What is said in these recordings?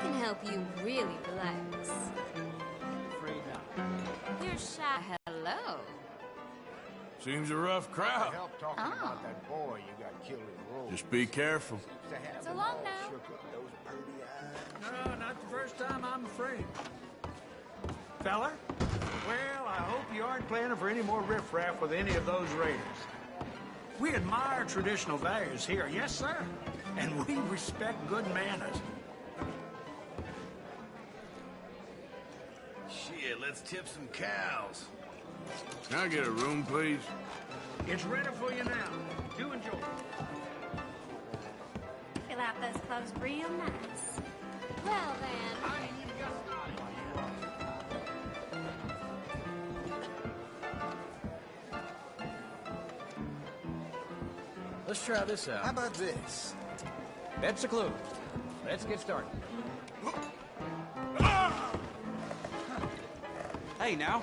can help you really relax. Afraid not. You're shy. Hello. Seems a rough crowd. Help talking about that boy you got killed in the road. Just be careful. So long now. No, not the first time, I'm afraid. Feller? Well, I hope you aren't planning for any more riffraff with any of those raiders. We admire traditional values here, yes, sir. And we respect good manners. Shit, let's tip some cows. Can I get a room, please? It's ready for you now. Do enjoy. Fill out those clothes real nice. Well then. Let's try this out. How about this? That's a clue. Let's get started. Hey, now.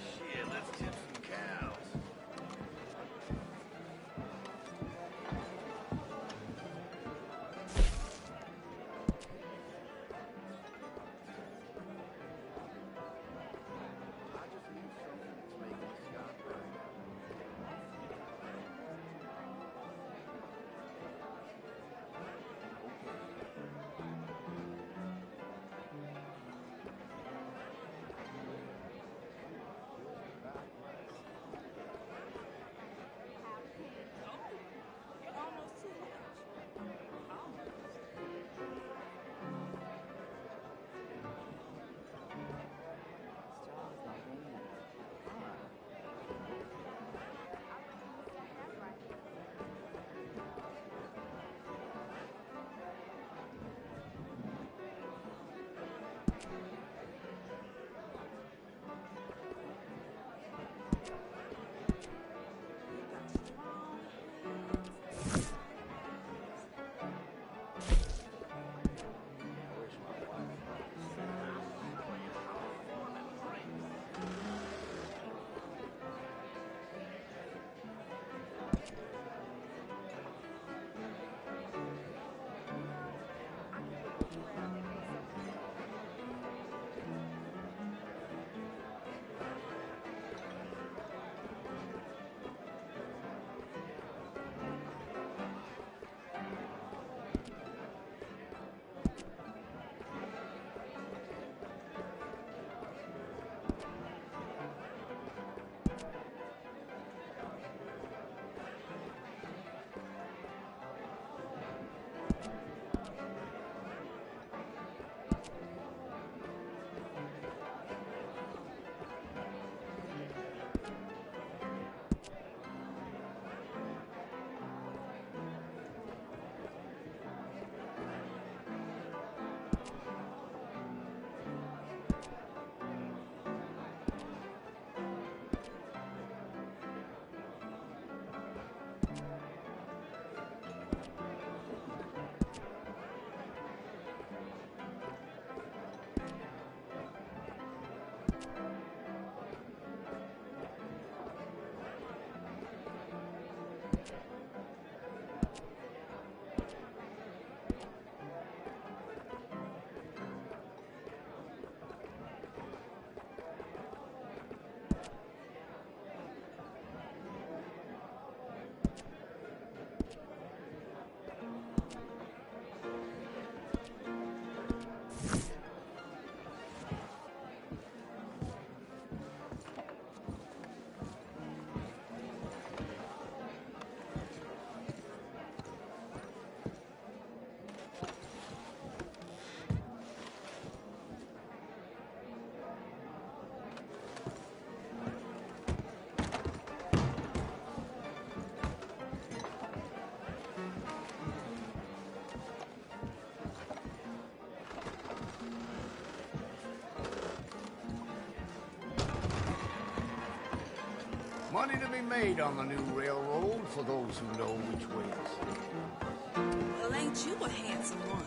Shit, let's tip some cows. Money to be made on the new railroad for those who know which ways. Well, ain't you a handsome one?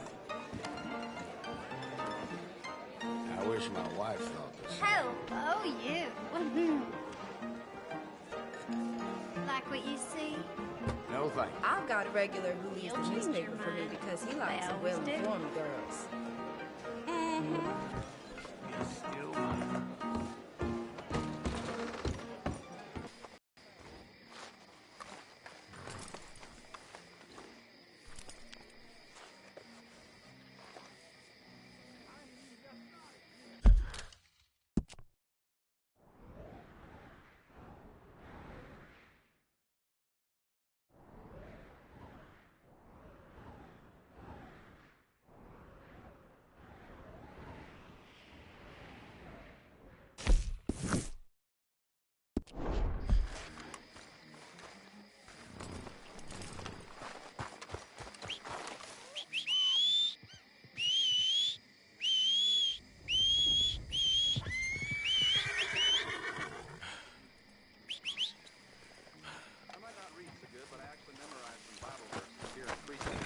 I wish wish my wife thought this. Oh, you. Like what you see? No thank you. I've got a regular who reads the You'll change newspaper your for me mind. because he They likes the always do. well-informed girls. Still mine.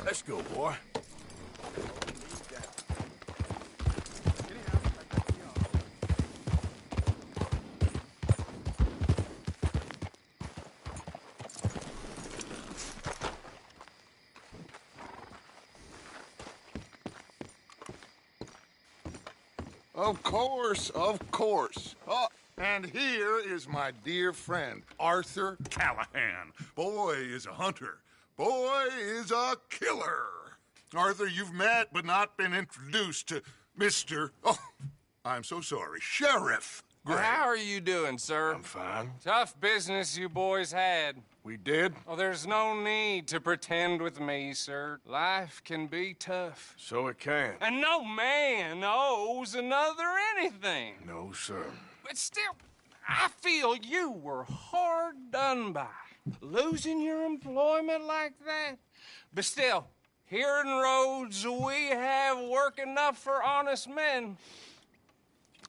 Let's go, boy. Of course, of course. Oh, and here is my dear friend, Arthur Callahan. Boy is a hunter. Boy is a killer. Arthur, you've met but not been introduced to Mr. Oh, I'm so sorry, Sheriff Gray. How are you doing, sir? I'm fine. Tough business you boys had. We did? Oh, there's no need to pretend with me, sir. Life can be tough. So it can. And no man owes another anything. No, sir. But still, I feel you were hard done by. Losing your employment like that. But still, here in Rhodes, we have work enough for honest men.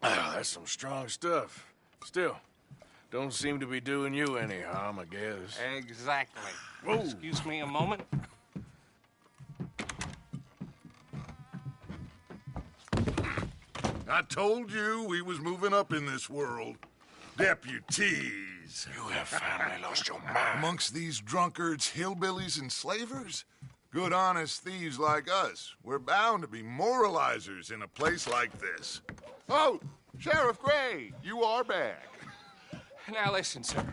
Ah, that's some strong stuff. Still, don't seem to be doing you any harm, I guess. Exactly. Whoa. Excuse me a moment. I told you we was moving up in this world. Deputies. You have finally lost your mind. Amongst these drunkards, hillbillies, and slavers? Good, honest thieves like us. We're bound to be moralizers in a place like this. Oh, Sheriff Gray, you are back. Now listen, sir.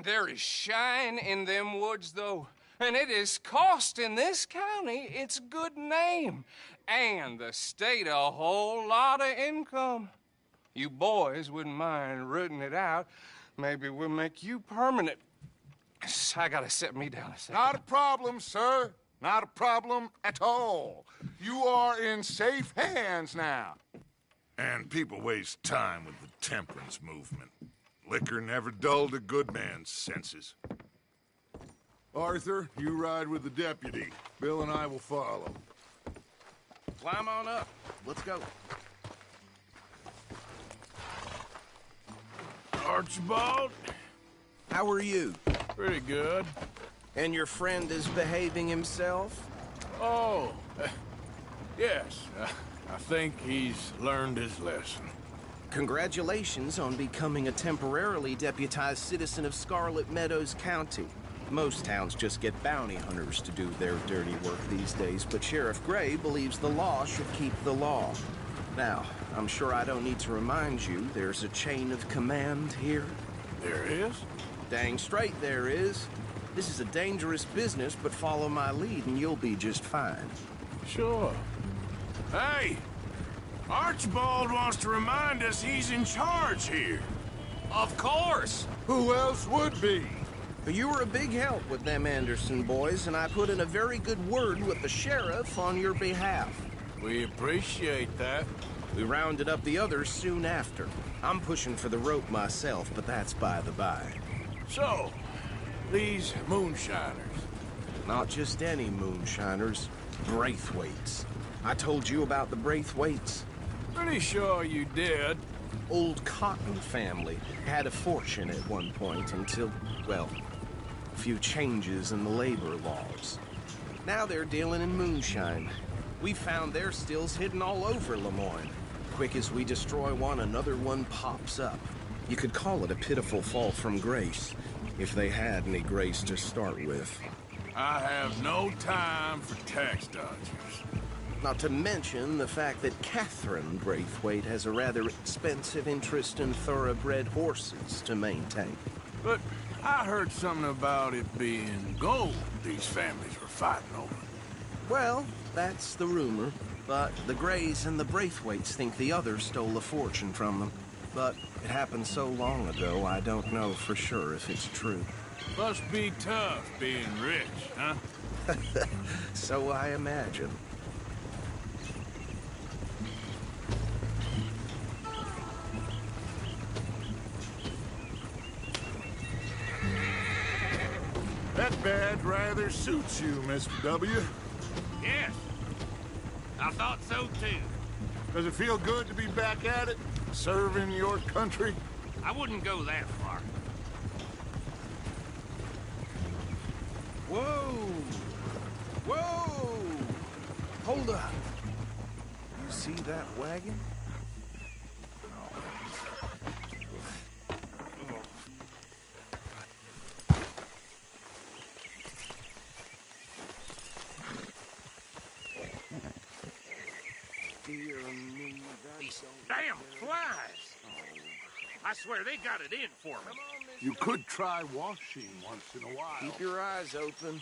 There is shine in them woods, though, and it is costing this county its good name and the state a whole lot of income. You boys wouldn't mind rooting it out. Maybe we'll make you permanent. I gotta set me down a second. Not a problem, sir. Not a problem at all. You are in safe hands now. And people waste time with the temperance movement. Liquor never dulled a good man's senses. Arthur, you ride with the deputy. Bill and I will follow. Climb on up. Let's go. Archibald? How are you? Pretty good. And your friend is behaving himself? Oh, yes. I think he's learned his lesson. Congratulations on becoming a temporarily deputized citizen of Scarlet Meadows County. Most towns just get bounty hunters to do their dirty work these days, but Sheriff Gray believes the law should keep the law. Now, I'm sure I don't need to remind you there's a chain of command here. There is? Dang straight there is. This is a dangerous business, but follow my lead and you'll be just fine. Sure. Hey! Archibald wants to remind us he's in charge here. Of course. Who else would be? But you were a big help with them Anderson boys, and I put in a very good word with the sheriff on your behalf. We appreciate that. We rounded up the others soon after. I'm pushing for the rope myself, but that's by the by. So, these moonshiners. Not just any moonshiners, Braithwaites. I told you about the Braithwaites. Pretty sure you did. Old Cotton family had a fortune at one point until, well, a few changes in the labor laws. Now they're dealing in moonshine. We found their stills hidden all over Lemoyne. Quick as we destroy one, another one pops up. You could call it a pitiful fall from grace, if they had any grace to start with. I have no time for tax dodgers. Not to mention the fact that Catherine Braithwaite has a rather expensive interest in thoroughbred horses to maintain. But I heard something about it being gold these families were fighting over. Well, that's the rumor. But the Greys and the Braithwaites think the others stole a fortune from them. But it happened so long ago, I don't know for sure if it's true. Must be tough being rich, huh? So I imagine. That badge rather suits you, Mr. W. Yes. I thought so, too. Does it feel good to be back at it? Serving your country? I wouldn't go that far. Whoa! Whoa! Hold up. You see that wagon? Dear me, These damn flies! I swear they got it in for me. You could try washing once in a while. keep your eyes open.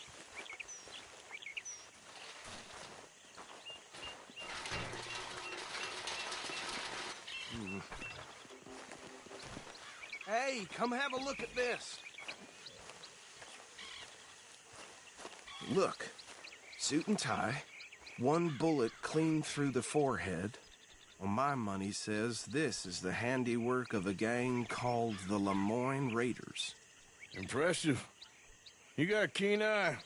Hey, come have a look at this. Look, suit and tie, one bullet clean through the forehead. Well, my money says this is the handiwork of a gang called the Lemoyne Raiders. Impressive. You got a keen eye.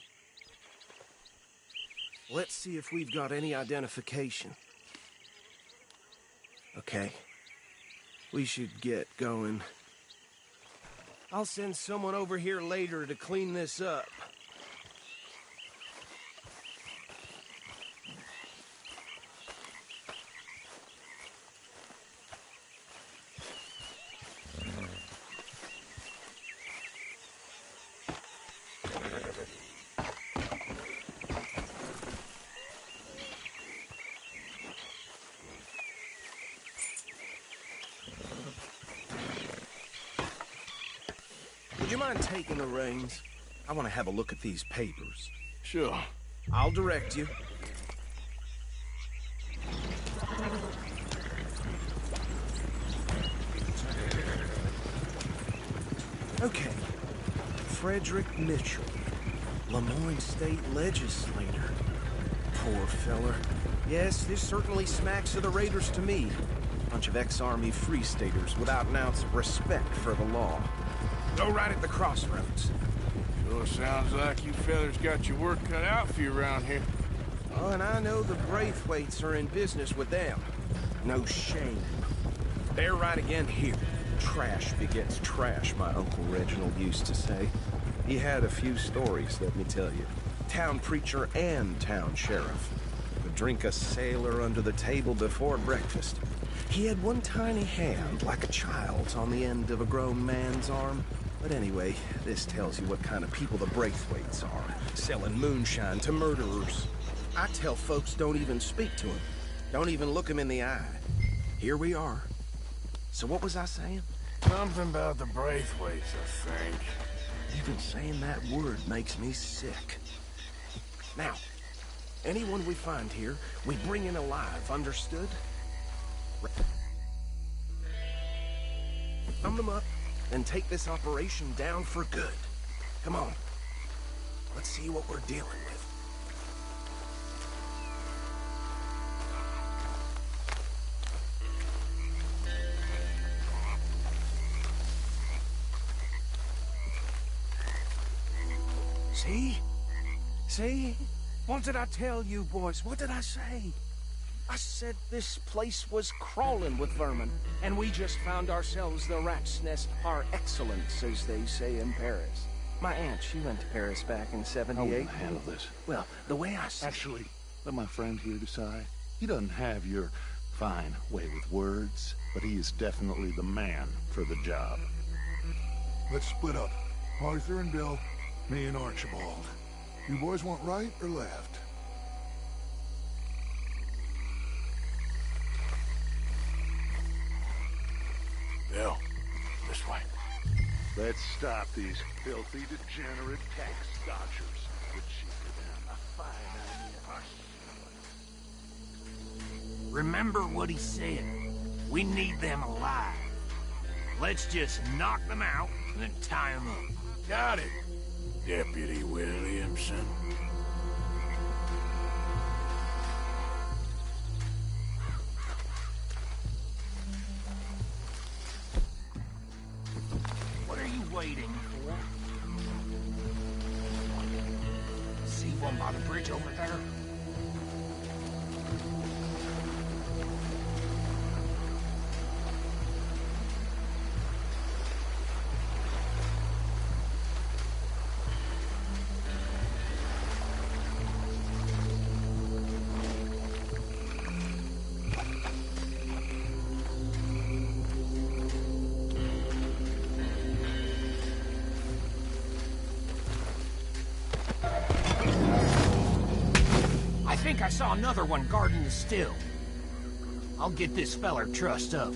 Let's see if we've got any identification. Okay. We should get going. I'll send someone over here later to clean this up. Would you mind taking the reins? I want to have a look at these papers. Sure. I'll direct you. Okay. Frederick Mitchell, Lemoyne State Legislator. Poor feller. Yes, this certainly smacks of the Raiders to me. Bunch of ex-Army Free Staters without an ounce of respect for the law. Go right at the crossroads. Sure sounds like you fellas got your work cut out for you around here. Oh, and I know the Braithwaites are in business with them. No shame. They're right again here. Trash begets trash, my Uncle Reginald used to say. He had a few stories, let me tell you. Town preacher and town sheriff. Would drink a sailor under the table before breakfast. He had one tiny hand, like a child's, on the end of a grown man's arm. But anyway, this tells you what kind of people the Braithwaites are. Selling moonshine to murderers. I tell folks don't even speak to him. Don't even look him in the eye. Here we are. So what was I saying? Something about the Braithwaites, I think. Even saying that word makes me sick. Now, anyone we find here, we bring in alive, understood? Round them up, and take this operation down for good. Come on. Let's see what we're dealing with. See? See? What did I tell you, boys? What did I say? I said this place was crawling with vermin, and we just found ourselves the rat's nest par excellence, as they say in Paris. My aunt, she went to Paris back in '78. I won't handle this. Well, the way I see Actually, let my friend here decide. He doesn't have your Fine way with words, but he is definitely the man for the job. Let's split up. Arthur and Bill, me and Archibald. You boys want right or left? Bill, this way. Let's stop these filthy, degenerate tax dodgers. Would you give them a fine idea? Remember what he said. We need them alive. Let's just knock them out and then tie them up. Got it, Deputy Williamson. What are you waiting for? See one by the bridge over there? I think I saw another one guarding the still. I'll get this feller trussed up.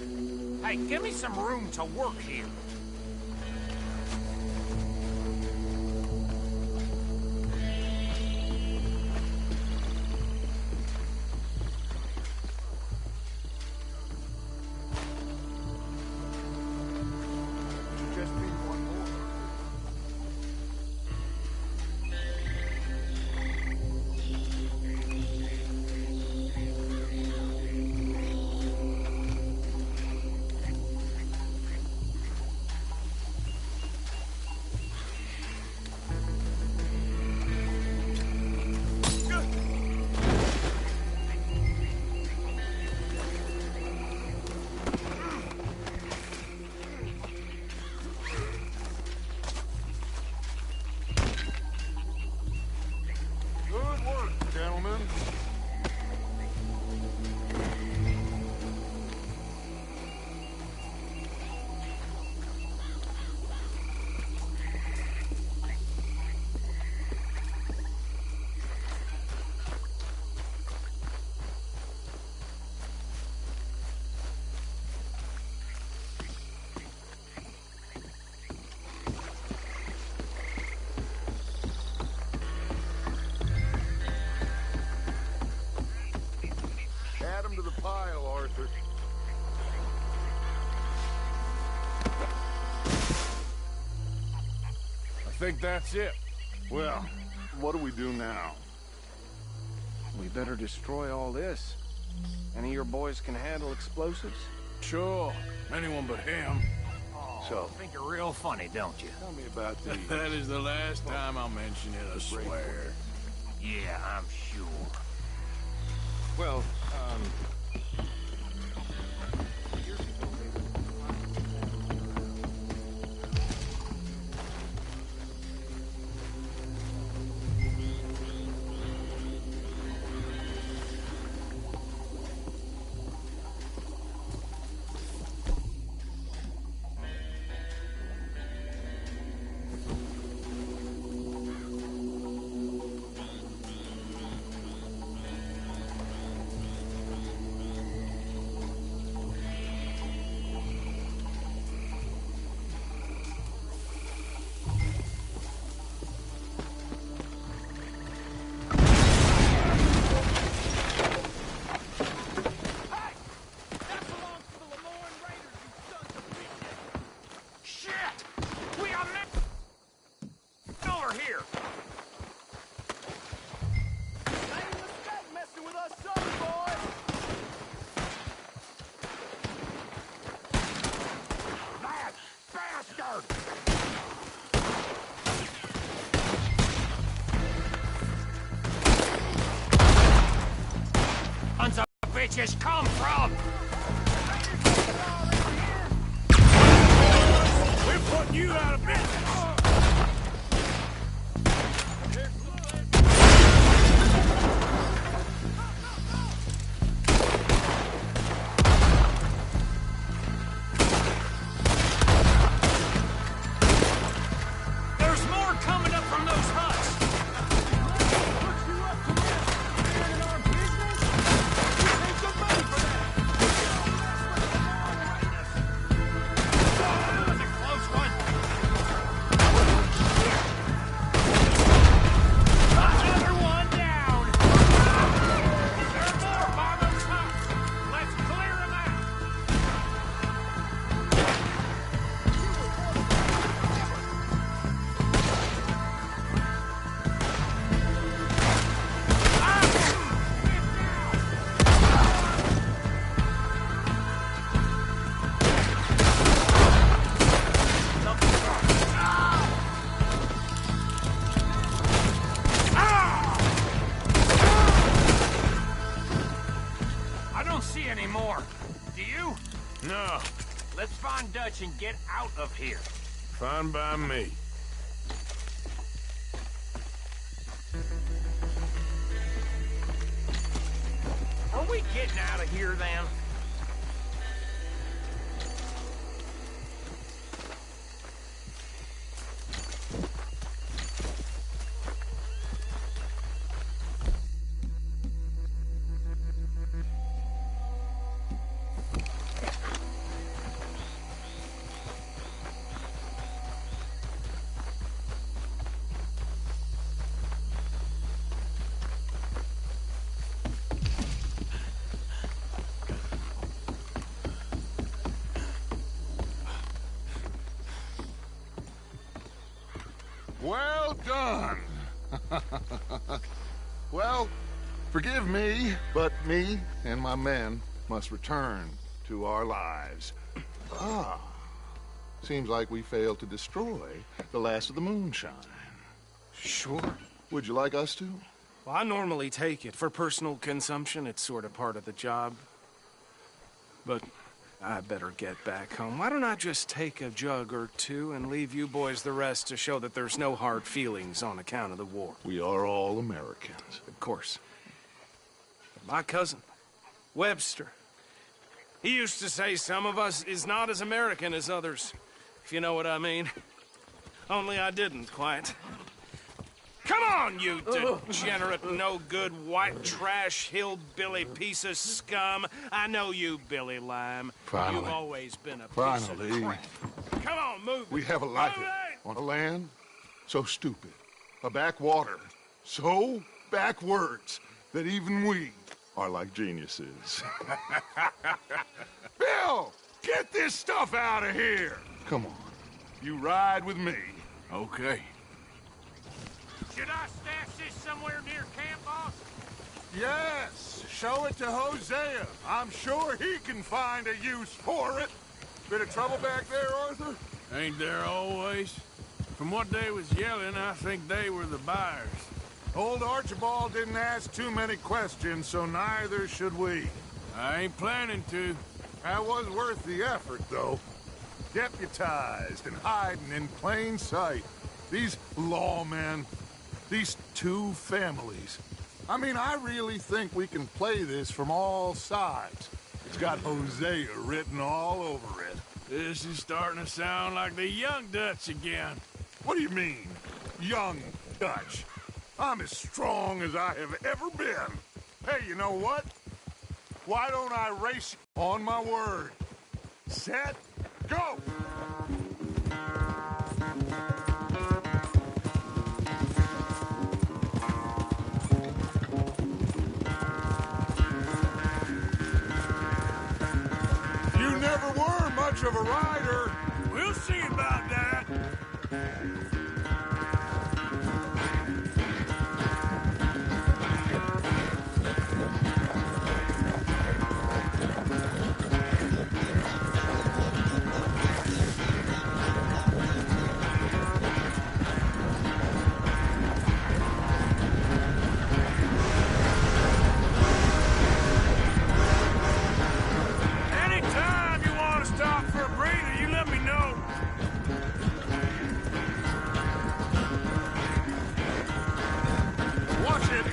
Hey, give me some room to work here. Just need one more. Good work, gentlemen. Add him to the pile, Arthur. I think that's it. Well, what do we do now? We better destroy all this. Any of your boys can handle explosives? Sure, anyone but him. So, Think you're real funny, don't you? tell me about these. That is the last time I'll mention it, I swear. Yeah, I'm sure. Well, Bitches come from? We're putting you out of business. No. Let's find Dutch and get out of here. Fine by me. Are we getting out of here, then? Well done. Well, forgive me, but me and my men must return to our lives. Ah, seems like we failed to destroy the last of the moonshine. Sure. Would you like us to? Well, I normally take it. For personal consumption, it's sort of part of the job. But I better get back home. Why don't I just take a jug or two and leave you boys the rest to show that there's no hard feelings on account of the war? We are all Americans. Of course. But my cousin, Webster, he used to say some of us is not as American as others, if you know what I mean. Only I didn't quite. Come on, you degenerate, no-good, white trash, hillbilly piece of scum. I know you, Billy Lime. Finally. You've always been a piece Finally. of crap. Come on, move it. We have a life Move it! on a land so stupid, a backwater so backwards that even we are like geniuses. Bill, get this stuff out of here. Come on, you ride with me. Okay. Should I stash this somewhere near camp, boss? Yes, show it to Hosea. I'm sure he can find a use for it. Bit of trouble back there, Arthur? Ain't there always? From what they was yelling, I think they were the buyers. Old Archibald didn't ask too many questions, so neither should we. I ain't planning to. That was worth the effort, though. Deputized and hiding in plain sight. These lawmen, these two families. I mean, I really think we can play this from all sides. It's got Hosea written all over it. This is starting to sound like the young Dutch again. What do you mean, young Dutch? I'm as strong as I have ever been. Hey, you know what? Why don't I race on my word? Set, go! You never were much of a rider. We'll see about that. Anytime you want to stop for a breather, you let me know. Watch it.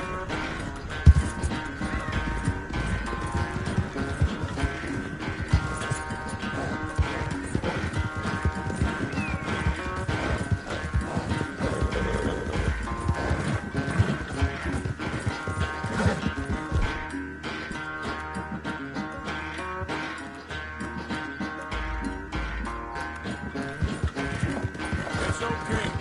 It's okay.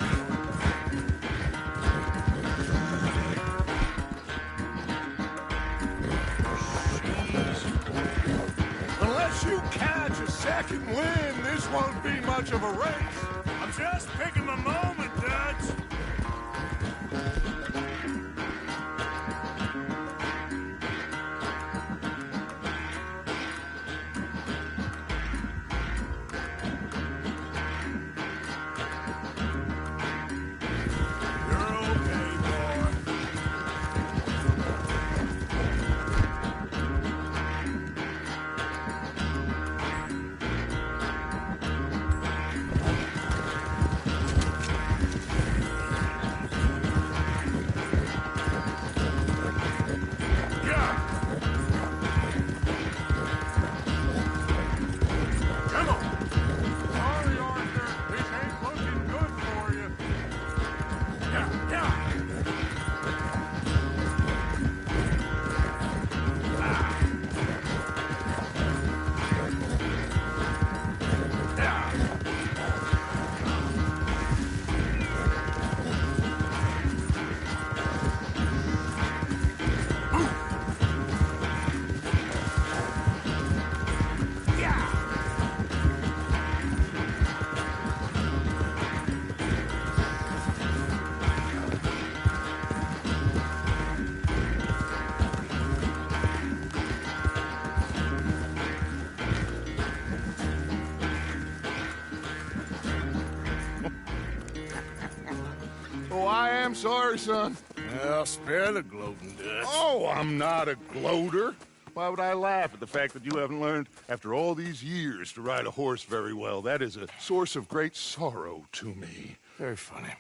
Unless you catch a second wind, this won't be much of a race. I'm just picking my moment, Dutch. You're okay, boy. Oh, I am sorry, son. Well, spare the gloating, Dutch. Oh, I'm not a gloater. Why would I laugh at the fact that you haven't learned, after all these years, to ride a horse very well? That is a source of great sorrow to me. Very funny.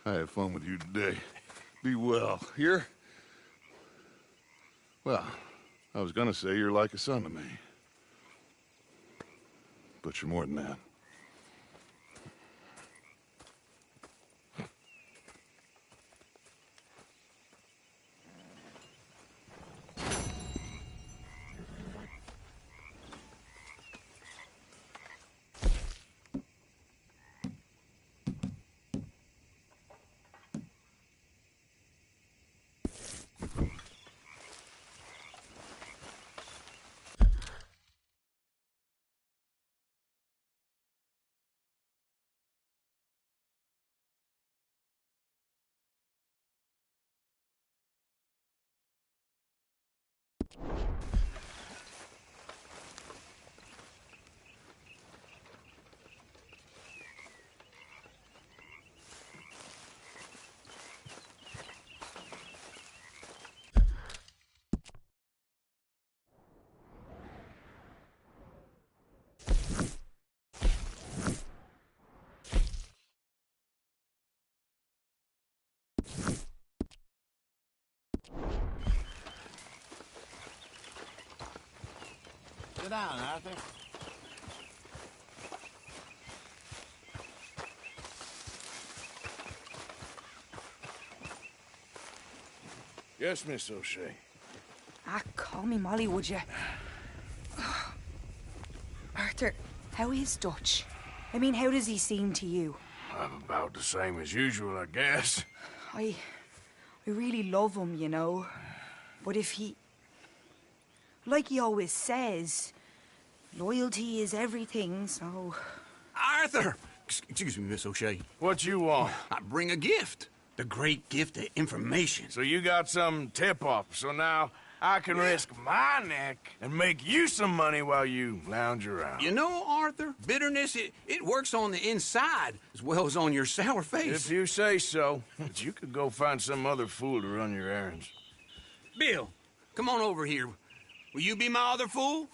I had fun with you today. Be well. Here? Well, I was gonna say you're like a son to me. But you're more than that. Sit down, Arthur. Yes, Miss O'Shea. Ah, call me Molly, would you? Arthur, how is Dutch? I mean, how does he seem to you? I'm about the same as usual, I guess. I really love him, you know. But if he... Like he always says, loyalty is everything, so... Arthur! Excuse me, Miss O'Shea. What you want? I bring a gift. The great gift of information. So you got some tip-off, so now I can risk my neck and make you some money while you lounge around. You know, Arthur, bitterness, it works on the inside as well as on your sour face. If you say so. But you could go find some other fool to run your errands. Bill, come on over here. Will you be my other fool?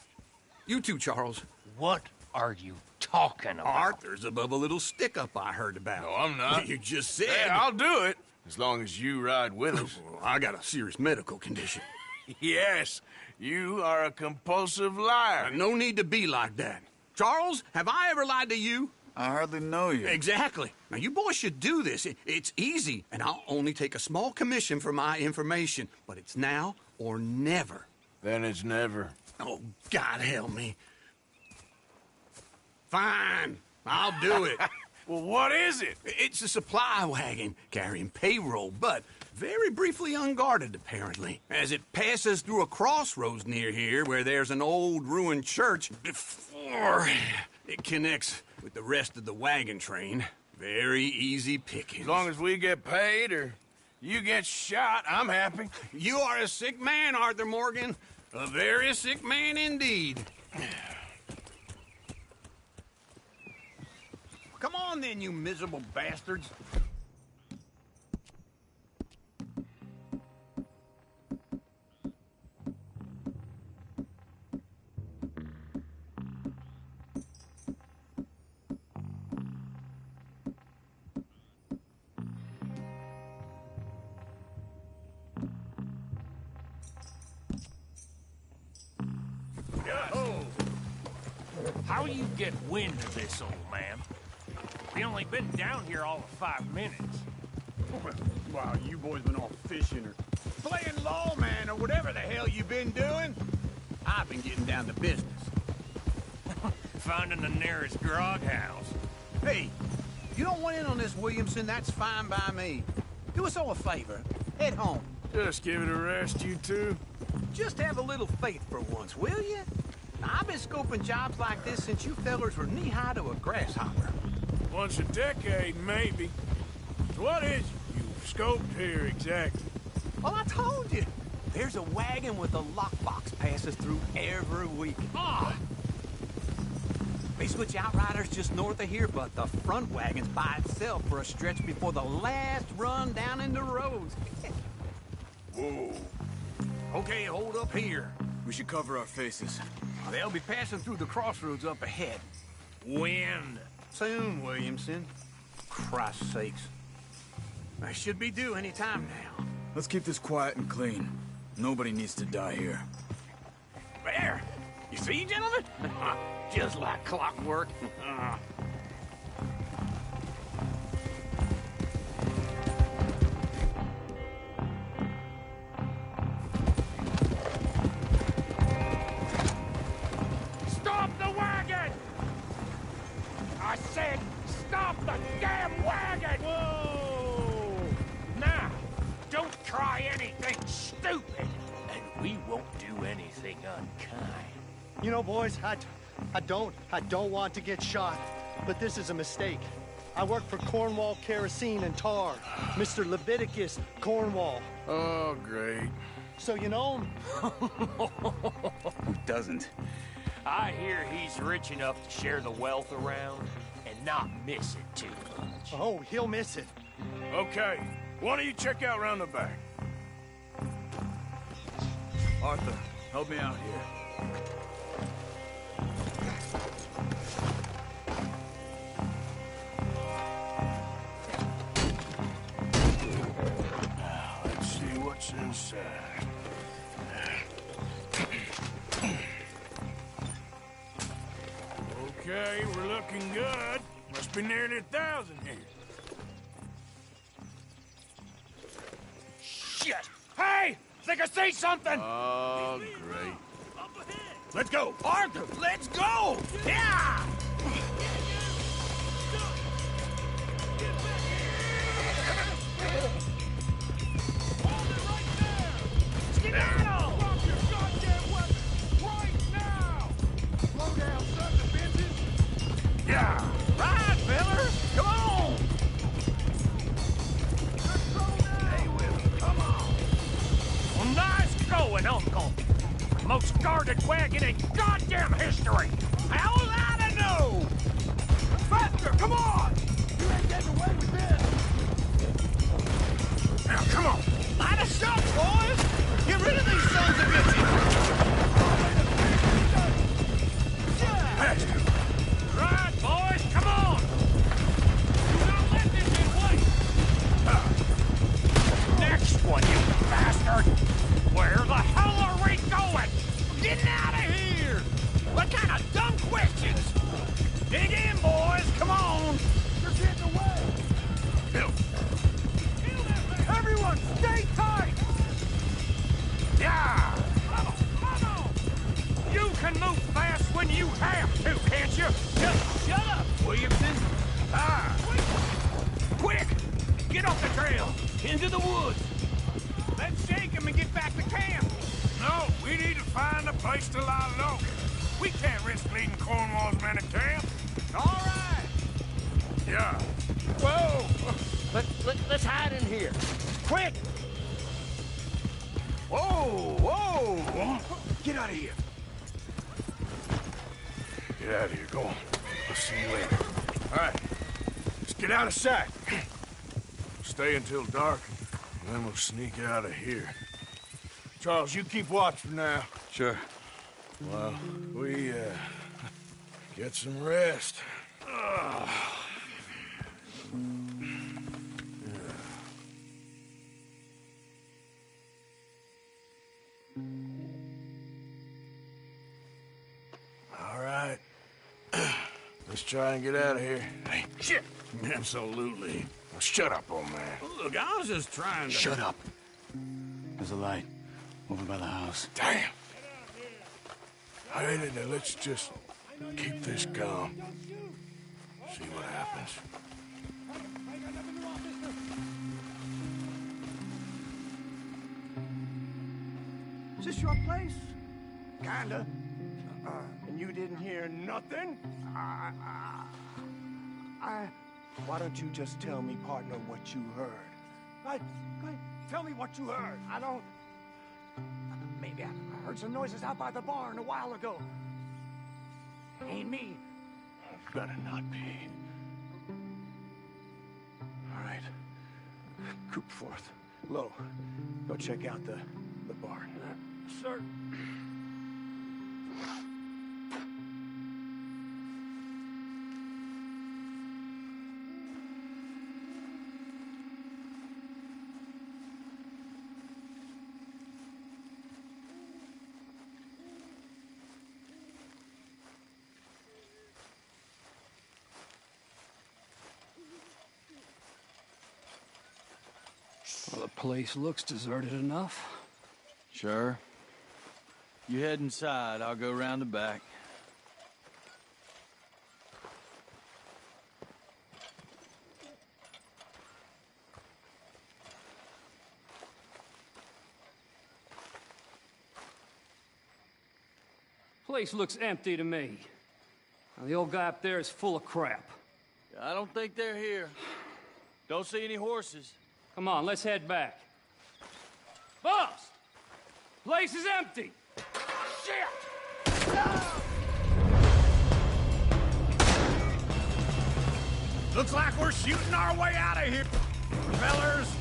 You too, Charles. What are you talking about? Arthur's above a little stick-up I heard about. No, I'm not. You just said... Hey, I'll do it, as long as you ride with us. I got a serious medical condition. Yes, you are a compulsive liar. No need to be like that. Charles, have I ever lied to you? I hardly know you. Exactly. Now, you boys should do this. It's easy, and I'll only take a small commission for my information. But it's now or never. Then it's never. Oh, God help me. Fine. I'll do it. Well, what is it? It's a supply wagon carrying payroll, but very briefly unguarded, apparently, as it passes through a crossroads near here where there's an old ruined church before it connects with the rest of the wagon train. Very easy pickings. As long as we get paid or you get shot, I'm happy. You are a sick man, Arthur Morgan. A very sick man indeed. Come on then, you miserable bastards. How you get wind of this, old man? We only been down here all of 5 minutes. Wow, you boys been off fishing or playing lawman or whatever the hell you been doing? I've been getting down to business. Finding the nearest grog house. Hey, you don't want in on this, Williamson, that's fine by me. Do us all a favor. Head home. Just give it a rest, you two. Just have a little faith for once, will you? Now, I've been scoping jobs like this since you fellers were knee-high to a grasshopper. Once a decade, maybe. So what is it you've scoped here exactly? Well, I told you. There's a wagon with a lockbox passes through every week. Ah! They switch outriders just north of here, but the front wagon's by itself for a stretch before the last run down into roads. Whoa. Okay, hold up here. We should cover our faces. They'll be passing through the crossroads up ahead. When? Soon, Williamson. Christ's sakes. I should be due any time now. Let's keep this quiet and clean. Nobody needs to die here. There! You see, gentlemen? Just like clockwork. Stop the wagon! I said, stop the damn wagon! Whoa! Now, don't try anything stupid, and we won't do anything unkind. You know, boys, I don't want to get shot, but this is a mistake. I work for Cornwall Kerosene and Tar, Mr. Leviticus Cornwall. Oh, great. So you know him? Who doesn't? I hear he's rich enough to share the wealth around and not miss it too much. Oh, he'll miss it. Okay, why don't you check out round the back? Arthur, help me out here. Now, let's see what's inside. Okay, we're looking good. Must be nearly 1,000 here. Shit! Hey! Think I see something! Oh, great. Let's go! Arthur, let's go! Yeah! Skedaddle! Drop your goddamn weapon right now! Slow down, son of bitches! Yeah! Right, fella! Come on! Stay with me, come on! Well, nice going, Uncle! Most guarded wagon in goddamn history! How was I to know? Faster, come on! You ain't getting away with this! Now, come on! Light us up, boys! Get rid of these sons of bitches! Faster! Right, boys, come on! Do not let this get away! Next one, you bastard! Where the hell are we going? Getting out of here! What kind of dumb questions? Dig in, boys! Come on! You're getting away! Bill! Everyone, stay tight! Yeah! Come on! You can move fast when you have to, can't you? Just shut up, Williamson! Ah! Quick! Get off the trail! Into the woods! Let's shake him and get back to camp! No, we need to find a place to lie low. We can't risk leading Cornwall's men to camp. All right! Yeah. Whoa! Let's hide in here. Quick! Whoa, whoa! Get out of here. Get out of here, go on. I'll see you later. All right, let's get out of sight. Stay until dark, and then we'll sneak out of here. Charles, you keep watch for now. Sure. Well, we, get some rest. Ugh. All right. Let's try and get out of here. Hey, shit! Absolutely. Well, shut up, old man. Look, I was just trying to... Shut up. There's a light over by the house. Damn. All right, now let's just keep this calm. See what happens. Is this your place? Kinda. And you didn't hear nothing? Why don't you just tell me, partner, what you heard? Go ahead. Tell me what you heard. I don't... Maybe I heard some noises out by the barn a while ago. Ain't me. Better not be. All right. Group forth. Lo, go check out the barn. Sir. Well, the place looks deserted enough. Sure. You head inside, I'll go round the back. Place looks empty to me. Now, the old guy up there is full of crap. I don't think they're here. Don't see any horses. Come on, let's head back. Boss! Place is empty! Shit! Looks like we're shooting our way out of here, fellers.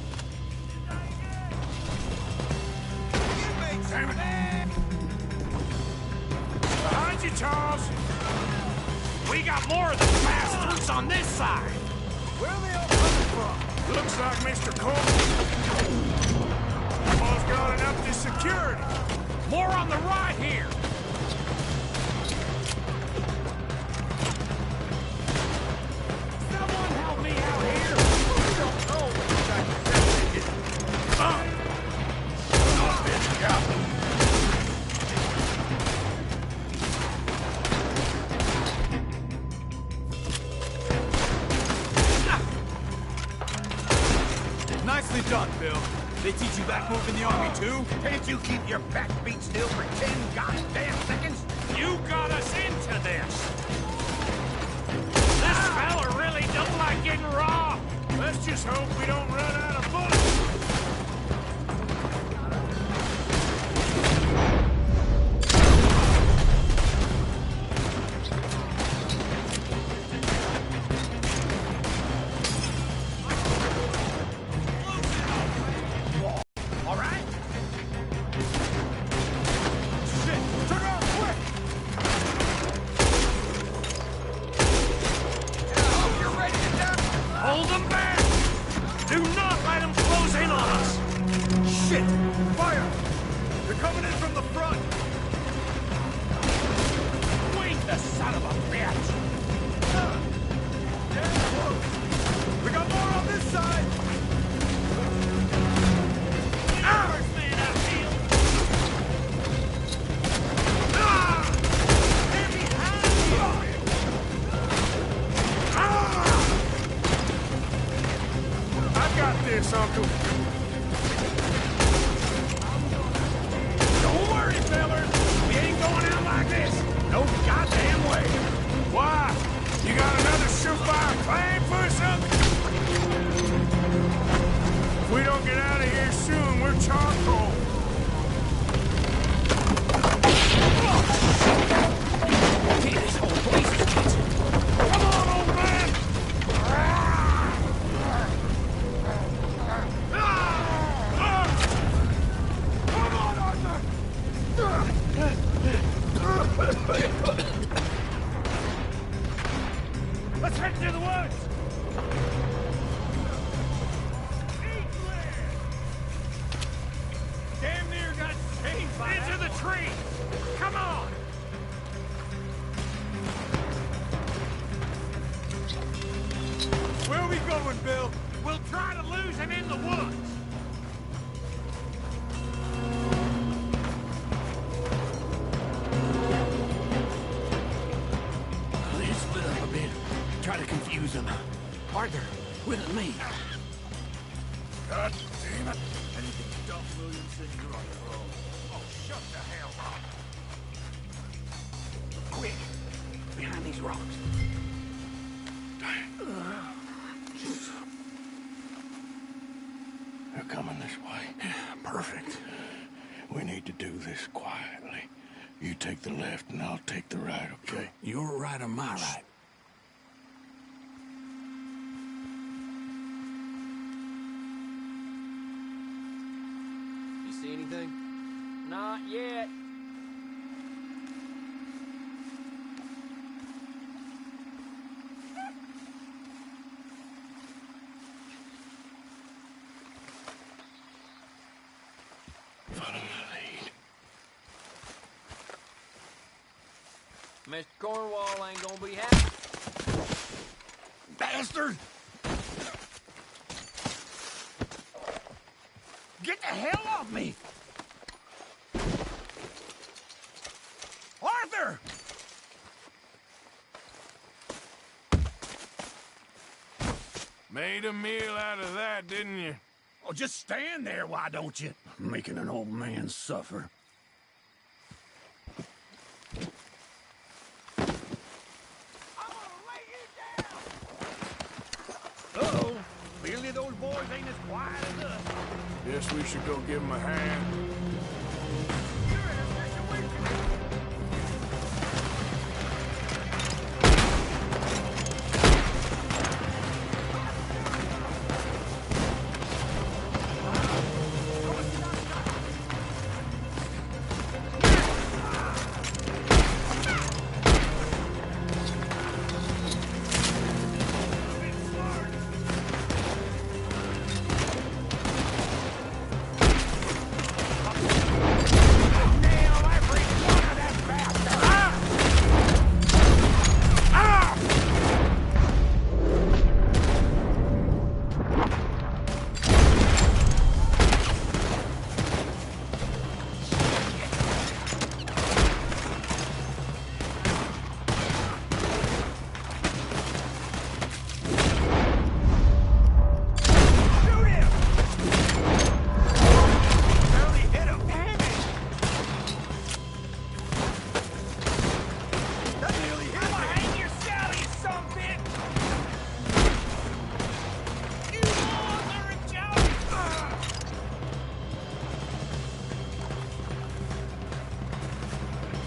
Damn it. Behind you, Charles. We got more of the bastards on this side! Where are they all coming from? Looks like Mr. Cole. Almost got enough to security. More on the right here! Someone help me out here! We don't know what the guy said they did. Nicely done, Bill. They teach you back move in the army, too? Can't you keep your backbeat still for 10 goddamn seconds? You got us into this! This fella really don't like getting raw! Let's just hope we don't run out of bullets. Hold them back! Do not let them close in on us! Shit! Fire! They're coming in from the front! Wait, the son of a bitch! We got more on this side! Ours, man, out here! They're behind you! I got this, Uncle. Don't worry, fellas! We ain't going out like this! No goddamn way! Why? You got another surefire plan for us, Uncle? If we don't get out of here soon, we're charcoal. Hey, this whole place is catching! Come on, old man! Come on, Arthur! Let's head to the woods! Damn near got saved by Into the tree! Come on! Where are we going, Bill? We'll try to lose him in the woods! They split up a bit. Try to confuse them. Arthur, with me. God damn it. Anything to dump, Williamson, you're on your own. Oh, shut the hell up! Quick, behind these rocks. They're coming this way. Perfect. We need to do this quietly. You take the left and I'll take the right, okay? Your right or my right? anything? Not yet. Follow my lead. Mr. Cornwall ain't gonna be happy. Bastard! Get the hell off me! Arthur! Made a meal out of that, didn't you? Oh, just stand there, why don't you? Making an old man suffer. Uh-oh. Clearly those boys ain't as quiet as us. Guess we should go give him a hand.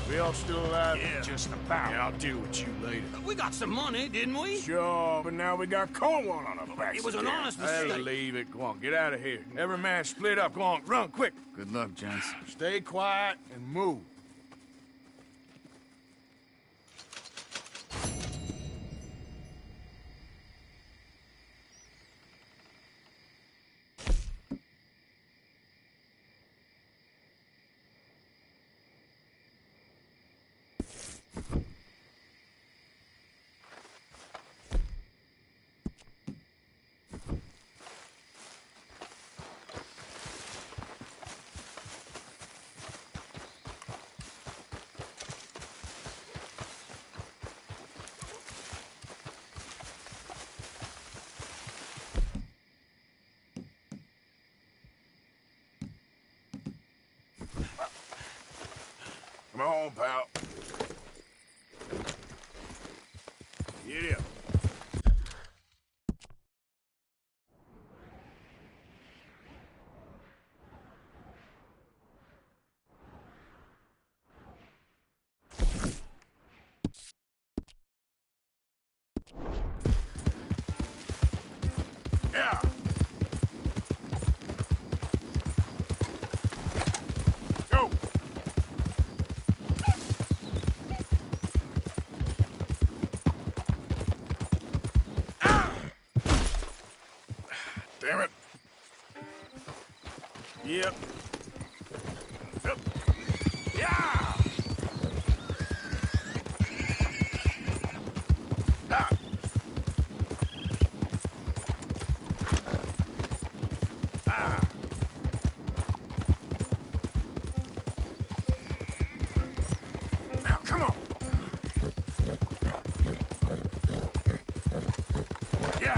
We all still alive? Yeah. Just about. Yeah, I'll deal with you later. We got some money, didn't we? Sure, but now we got Cornwall on our backs. It was an again. honest Hey, mistake. leave it. Go on, get out of here. Every man split up. Go on, run, quick. Good luck, gents. Stay quiet and move. Come on, pal. Get up. Yeah. Go. Damn it. Yep. Yep. Yeah! Ah. Ah. Now, come on. Yeah.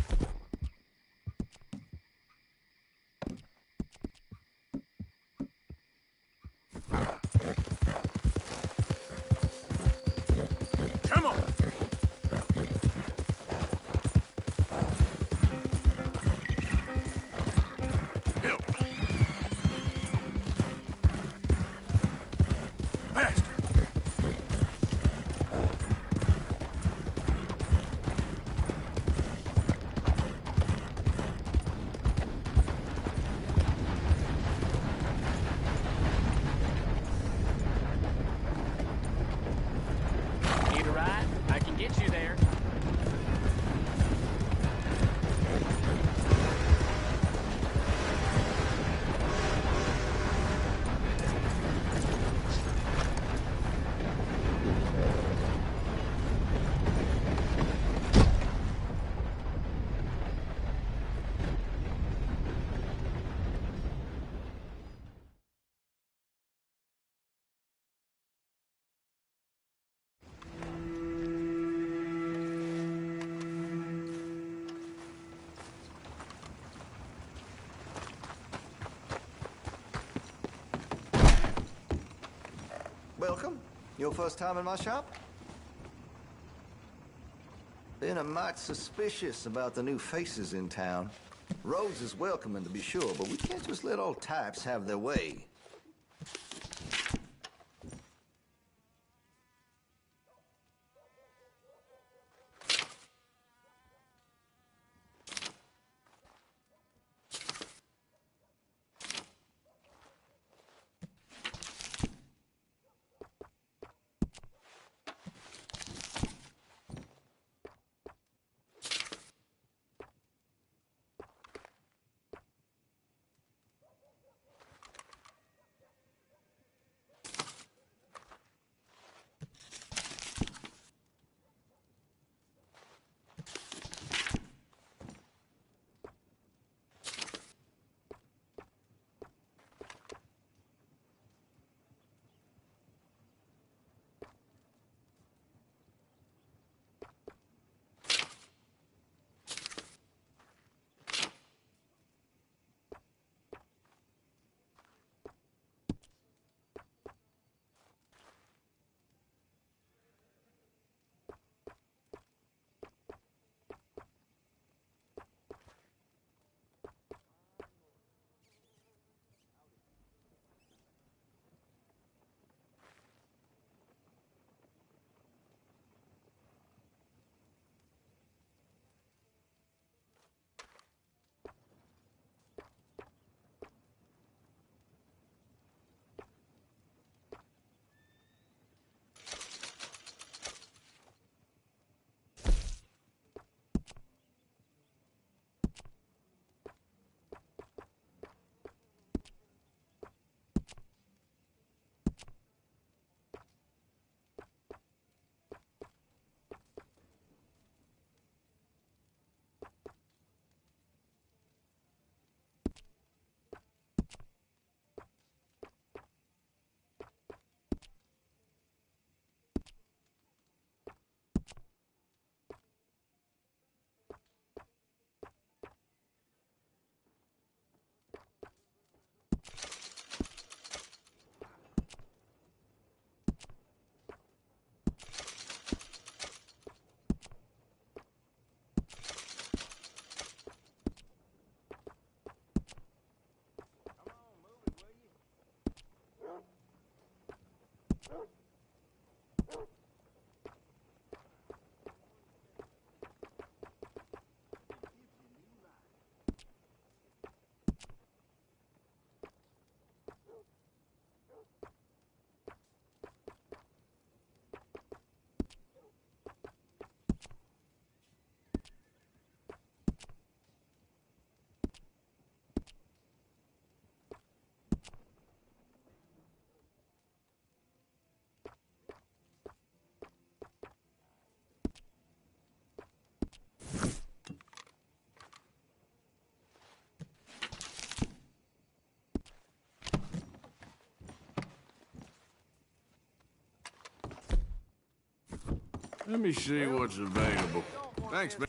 welcome. Your first time in my shop? Been a mite suspicious about the new faces in town. Rhodes is welcoming, to be sure, but we can't just let old types have their way. Let me see what's available. Thanks, man.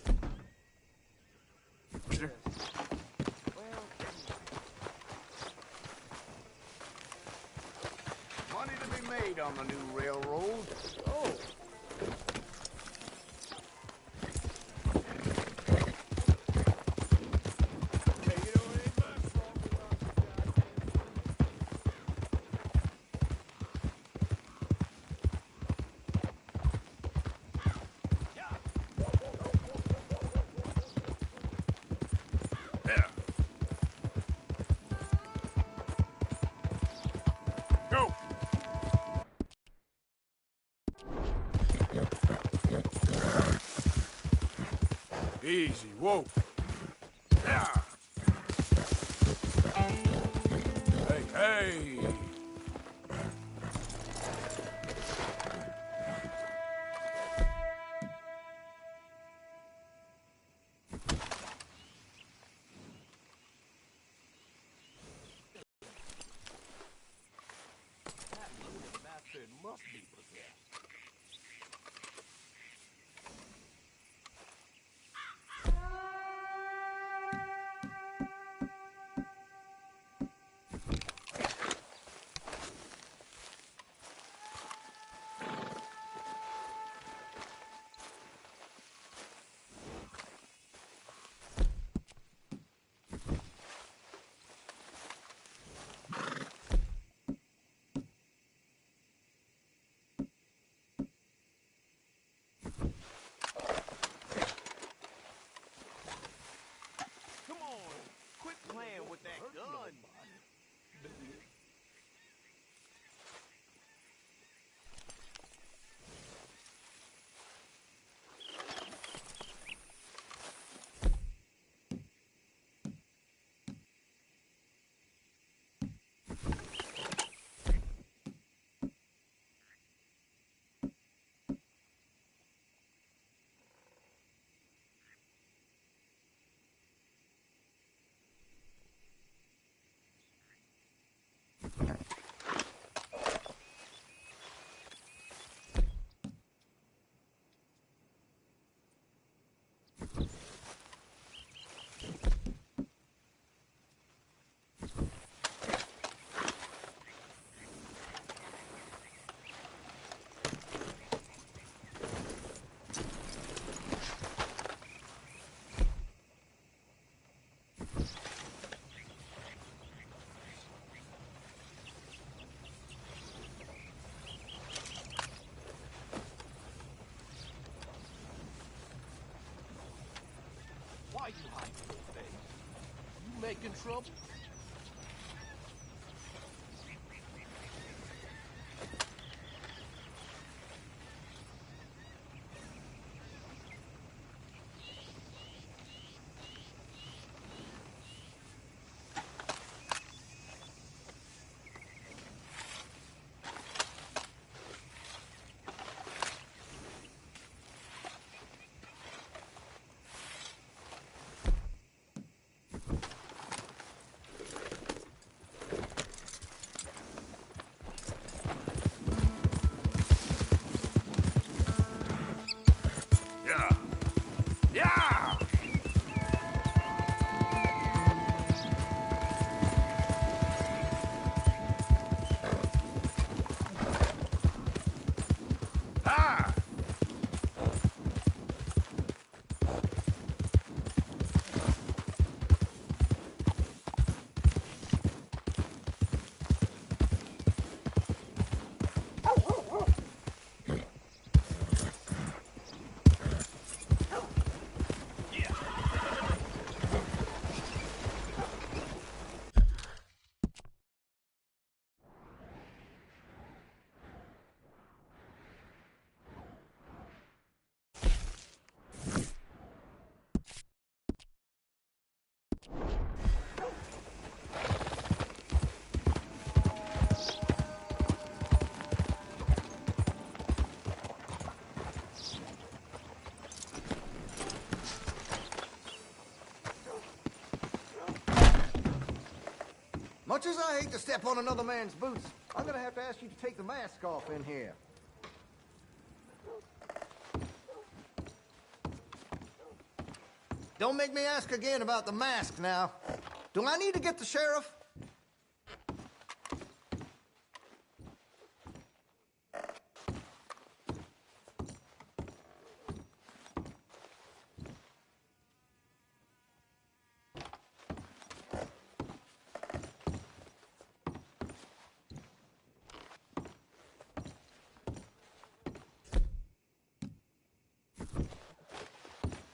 Money to be made on the new railroad. Oh. Easy, whoa. Yeah. Hey, hey. Must be possessed. you hiding your face? You making trouble? Much as I hate to step on another man's boots, I'm gonna have to ask you to take the mask off in here. Don't make me ask again about the mask now. Do I need to get the sheriff?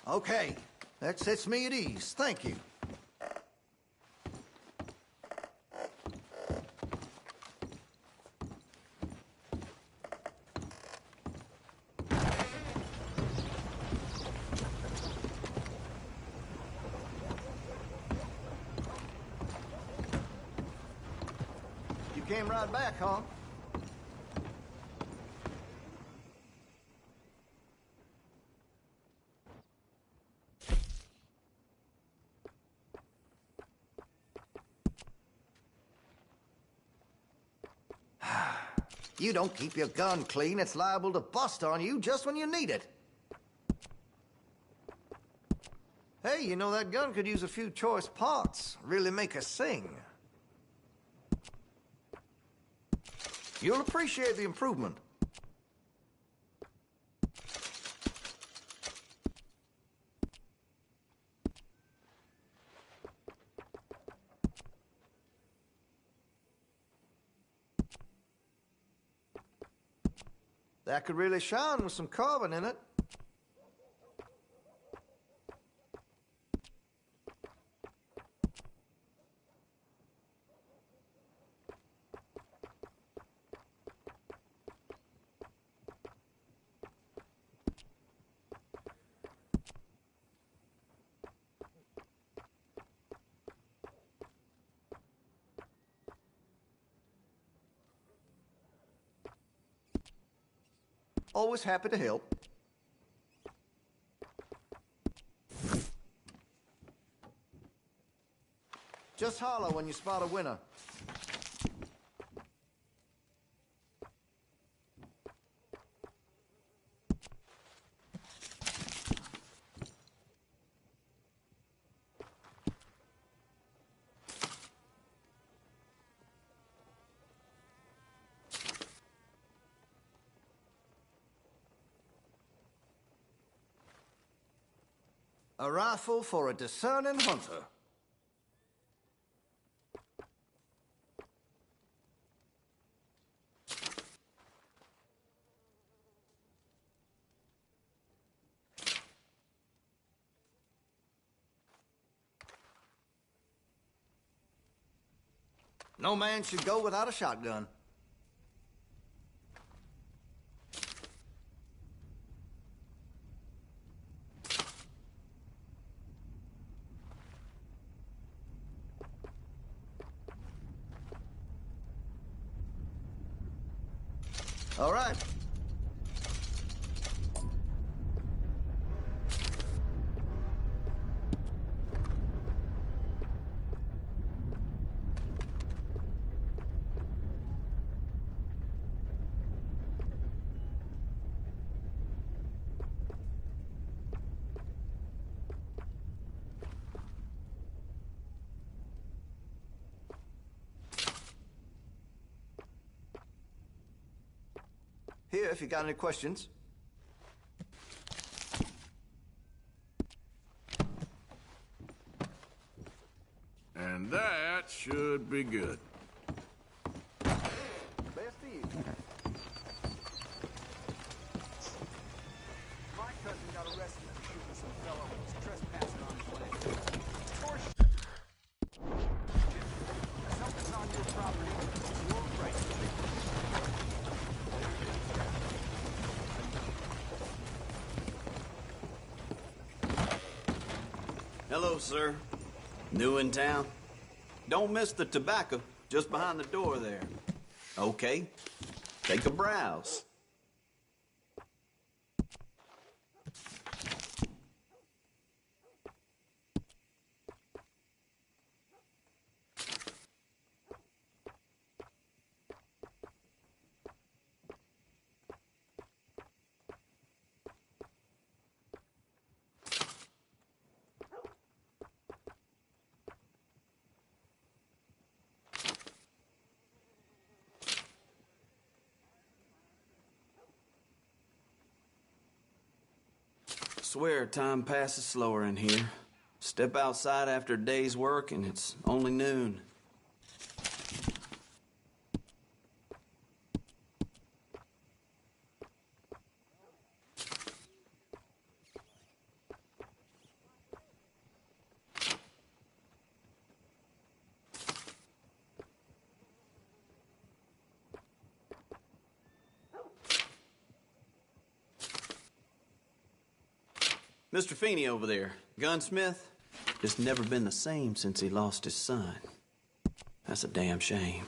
Okay, that sets me at ease. Thank you. You came right back, huh? You don't keep your gun clean, it's liable to bust on you just when you need it. Hey, you know that gun could use a few choice parts. Really make us sing. You'll appreciate the improvement. That could really shine with some carbon in it. Always happy to help. Just holler when you spot a winner. A rifle for a discerning hunter. No man should go without a shotgun. All right. Here, if you got any questions. And that should be good. Best of you. My cousin got arrested for shooting some fellow who was trespassing on his land. Something's on your property. You're right. Hello, sir. New in town? Don't miss the tobacco, just behind the door there. Okay, take a browse. Swear time passes slower in here. Step outside after a day's work and it's only noon. Mr. Feeney over there, gunsmith, just never been the same since he lost his son. That's a damn shame.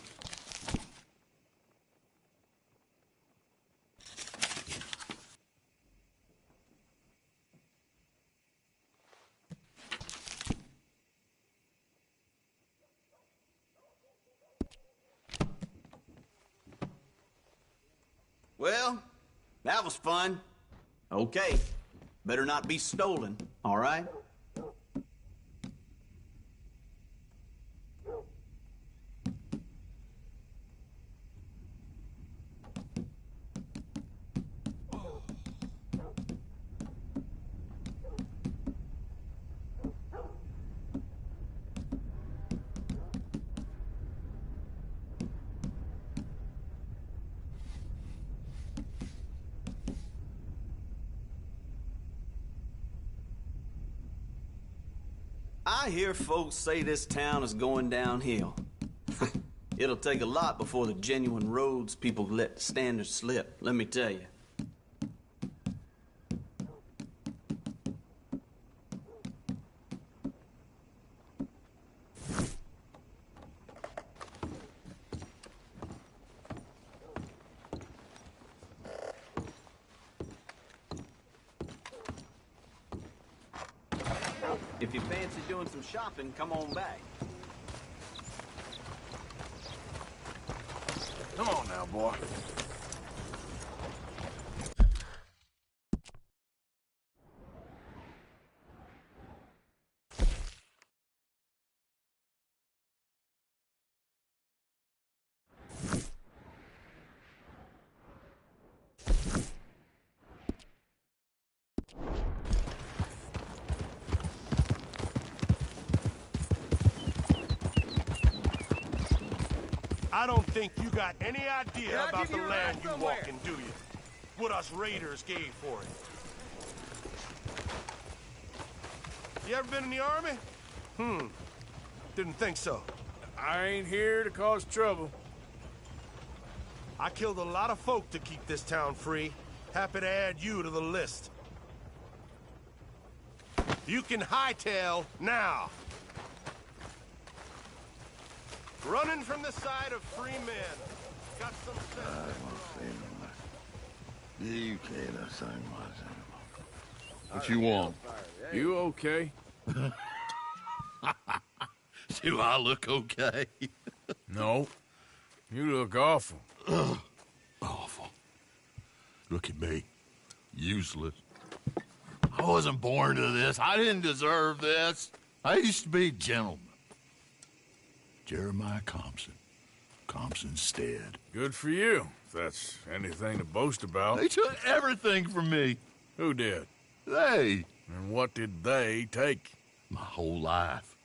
Well, that was fun. Okay. Better not be stolen, all right? I hear folks say this town is going downhill. It'll take a lot before the genuine roads people let the standards slip, let me tell you. If you fancy doing some shopping, come on back. Come on now, boy. I don't think you got any idea about the land you walk in, do you? What us raiders gave for it. You ever been in the army? Didn't think so. I ain't here to cause trouble. I killed a lot of folk to keep this town free. Happy to add you to the list. You can hightail now. Running from the side of free men. Got some You can't say much. What you want? You okay? Do I look okay? No. You look awful. Awful. Look at me. Useless. I wasn't born to this. I didn't deserve this. I used to be a gentleman. Jeremiah Compson. Compson Stead. Good for you, if that's anything to boast about. They took everything from me. Who did? They. And what did they take? My whole life.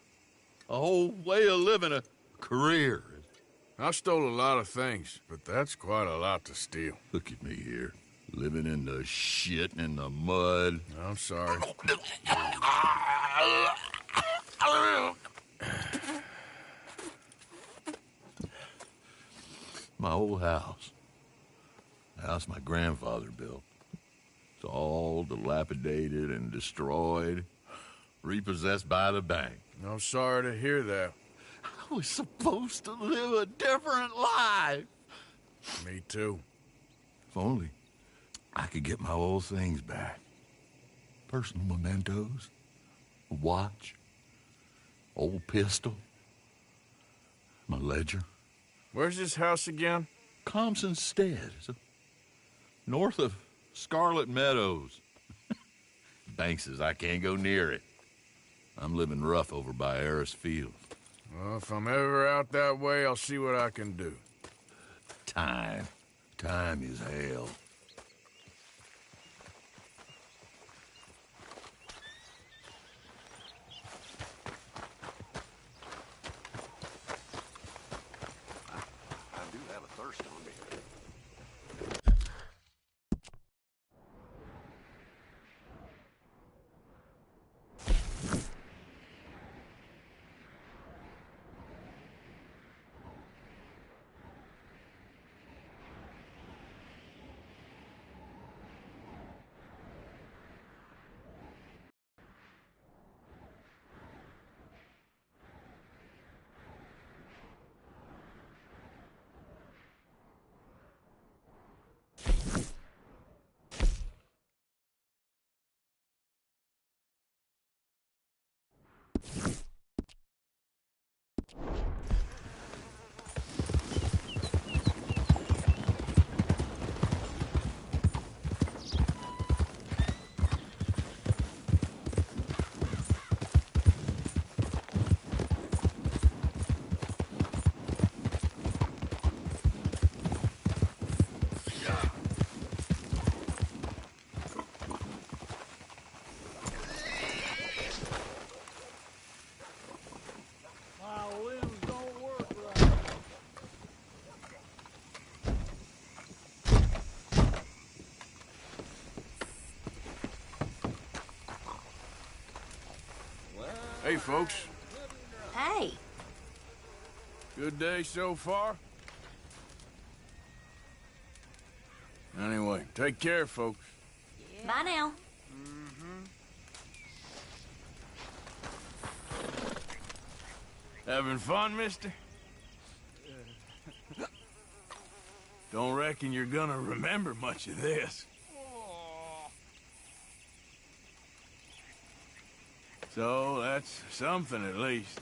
A whole way of living, a career. I stole a lot of things, but that's quite a lot to steal. Look at me here, living in the shit and in the mud. I'm sorry. My old house. The house my grandfather built. It's all dilapidated and destroyed, repossessed by the bank. I'm sorry to hear that. I was supposed to live a different life. Me too. If only I could get my old things back. Personal mementos, a watch, old pistol, my ledger. Where's this house again? Compson Stead. North of Scarlet Meadows. Bank says I can't go near it. I'm living rough over by Harris Field. Well, if I'm ever out that way, I'll see what I can do. Time. Time is hell. I do have a thirst on me. Hey, folks. Hey. Good day so far? Anyway, take care, folks. Bye now. Having fun, mister? Don't reckon you're gonna remember much of this. So, that's something at least.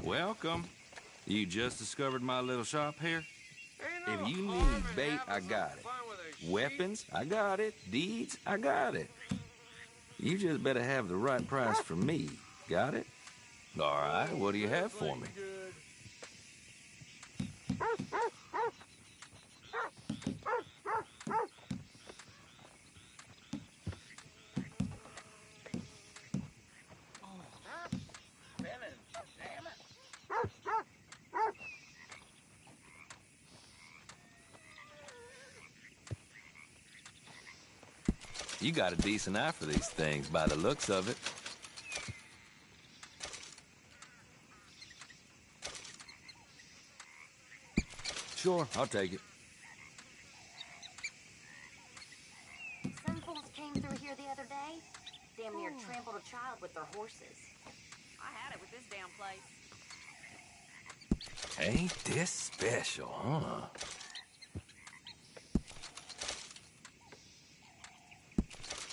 Welcome. You just discovered my little shop here? If you need bait, I got it. Weapons, I got it. Deeds, I got it. You just better have the right price for me. Got it? All right, what do you have for me? You got a decent eye for these things by the looks of it. Sure, I'll take it. Some fools came through here the other day. Damn near trampled a child with their horses. I had it with this damn place. Ain't this special, huh?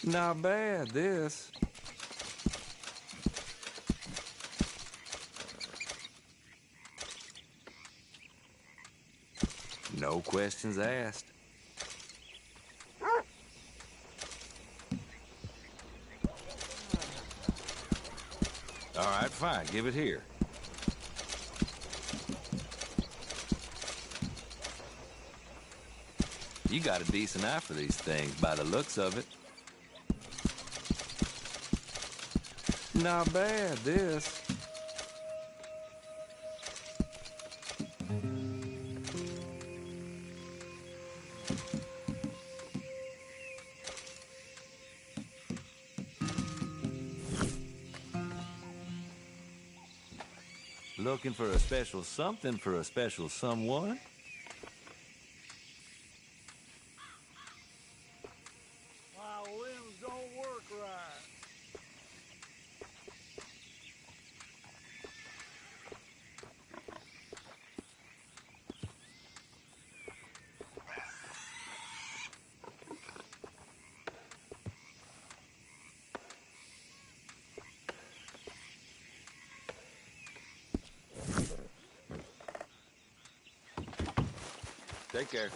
Not bad, this. No questions asked. All right, fine. Give it here. You got a decent eye for these things by the looks of it. Not bad, this. Looking for a special something for a special someone? My limbs don't work right. Take care.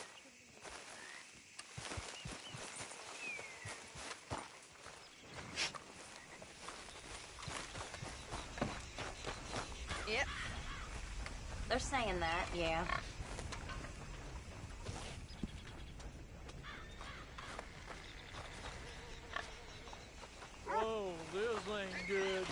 Yep. They're saying that, yeah. Oh, this ain't good.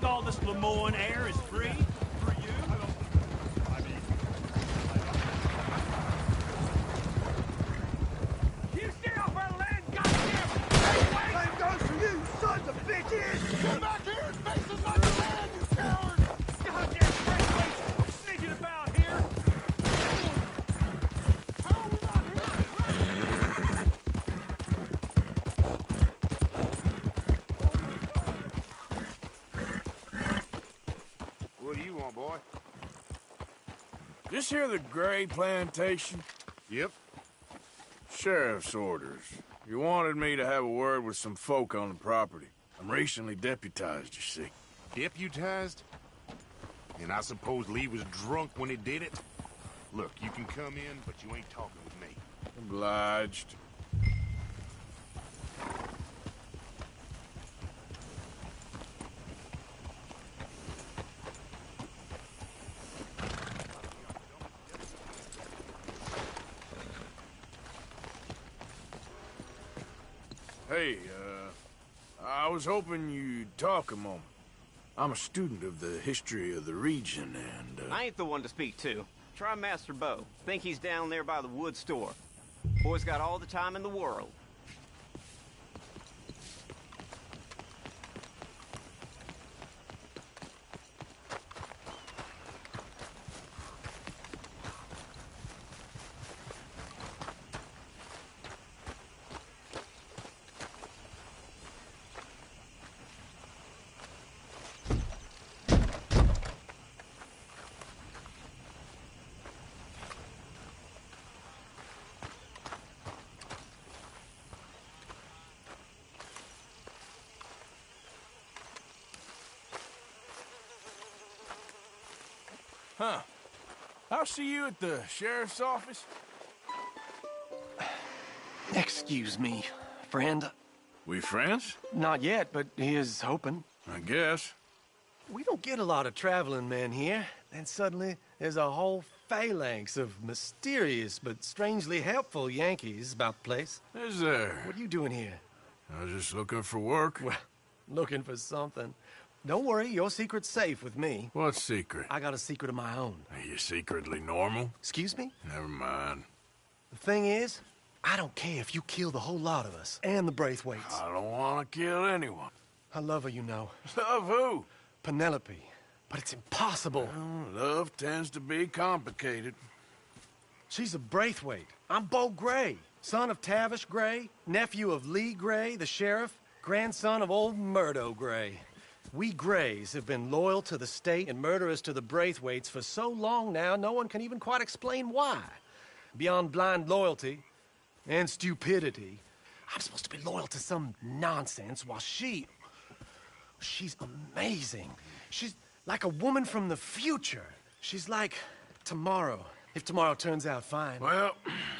All this Lemoyne air is free for you? You stay off our land, goddamn! Same goes for you, sons of bitches! Come back here and face us like a man, you coward! Goddamn breakways! Sneaking about here! How are we not here? What do you want, boy? This here the Gray Plantation? Yep. Sheriff's orders. You wanted me to have a word with some folk on the property. I'm recently deputized, you see. Deputized? And I suppose Lee was drunk when he did it? Look, you can come in, but you ain't talking with me. Obliged. Hey, I was hoping you'd talk a moment. I'm a student of the history of the region, and, I ain't the one to speak to. Try Master Bo. Think he's down there by the wood store. Boy's got all the time in the world. Huh. I'll see you at the sheriff's office. Excuse me, friend. We friends? Not yet, but he is hoping. I guess. We don't get a lot of traveling men here. Then suddenly, there's a whole phalanx of mysterious but strangely helpful Yankees about the place. Is there? What are you doing here? I was just looking for work. Well, looking for something. Don't worry, your secret's safe with me. What secret? I got a secret of my own. Are you secretly normal? Excuse me? Never mind. The thing is, I don't care if you kill the whole lot of us and the Braithwaites. I don't want to kill anyone. I love her, you know. Love who? Penelope. But it's impossible. Well, love tends to be complicated. She's a Braithwaite. I'm Bo Gray, son of Tavish Gray, nephew of Lee Gray, the sheriff, grandson of old Murdo Gray. We Grays have been loyal to the state and murderous to the Braithwaites for so long now, no one can even quite explain why. Beyond blind loyalty and stupidity, I'm supposed to be loyal to some nonsense while she's amazing. She's like a woman from the future. She's like tomorrow, if tomorrow turns out fine. Well,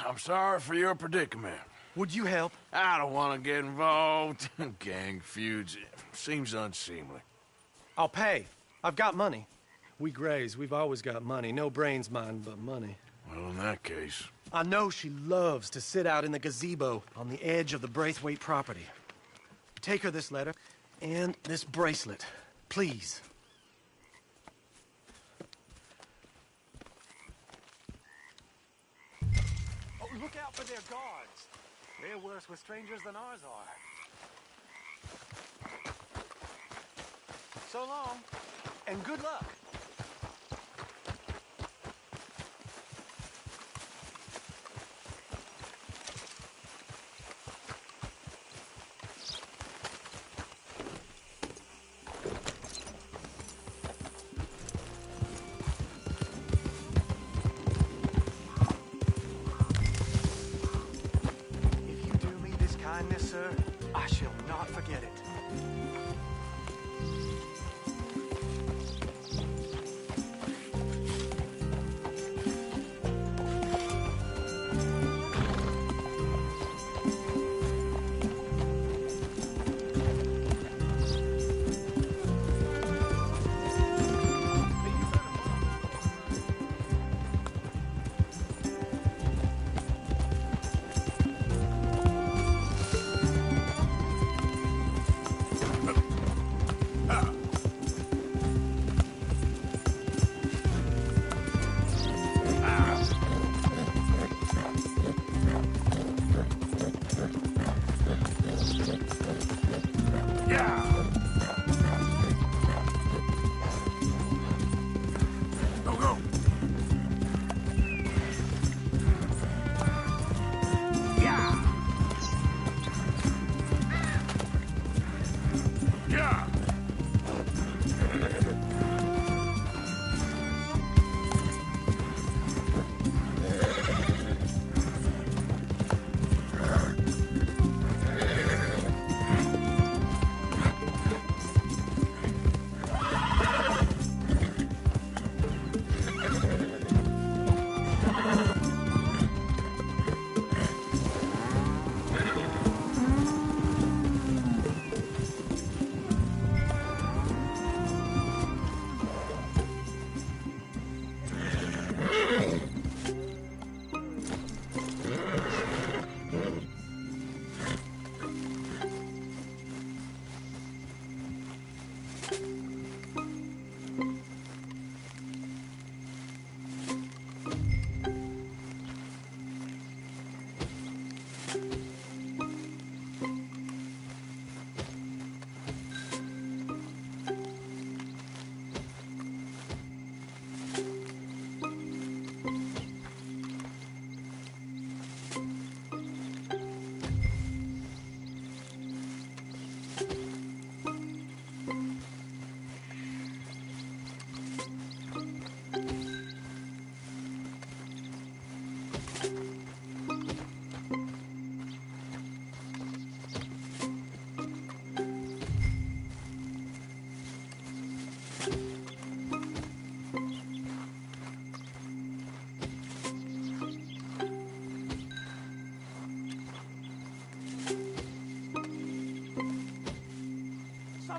I'm sorry for your predicament. Would you help? I don't want to get involved in gang feuds. It seems unseemly. I'll pay. I've got money. We Grays, we've always got money. No brains, mind, but money. Well, in that case... I know she loves to sit out in the gazebo on the edge of the Braithwaite property. Take her this letter and this bracelet, please. Oh, look out for their guards. They're worse with strangers than ours are. So long, and good luck. Sir, I shall not forget it.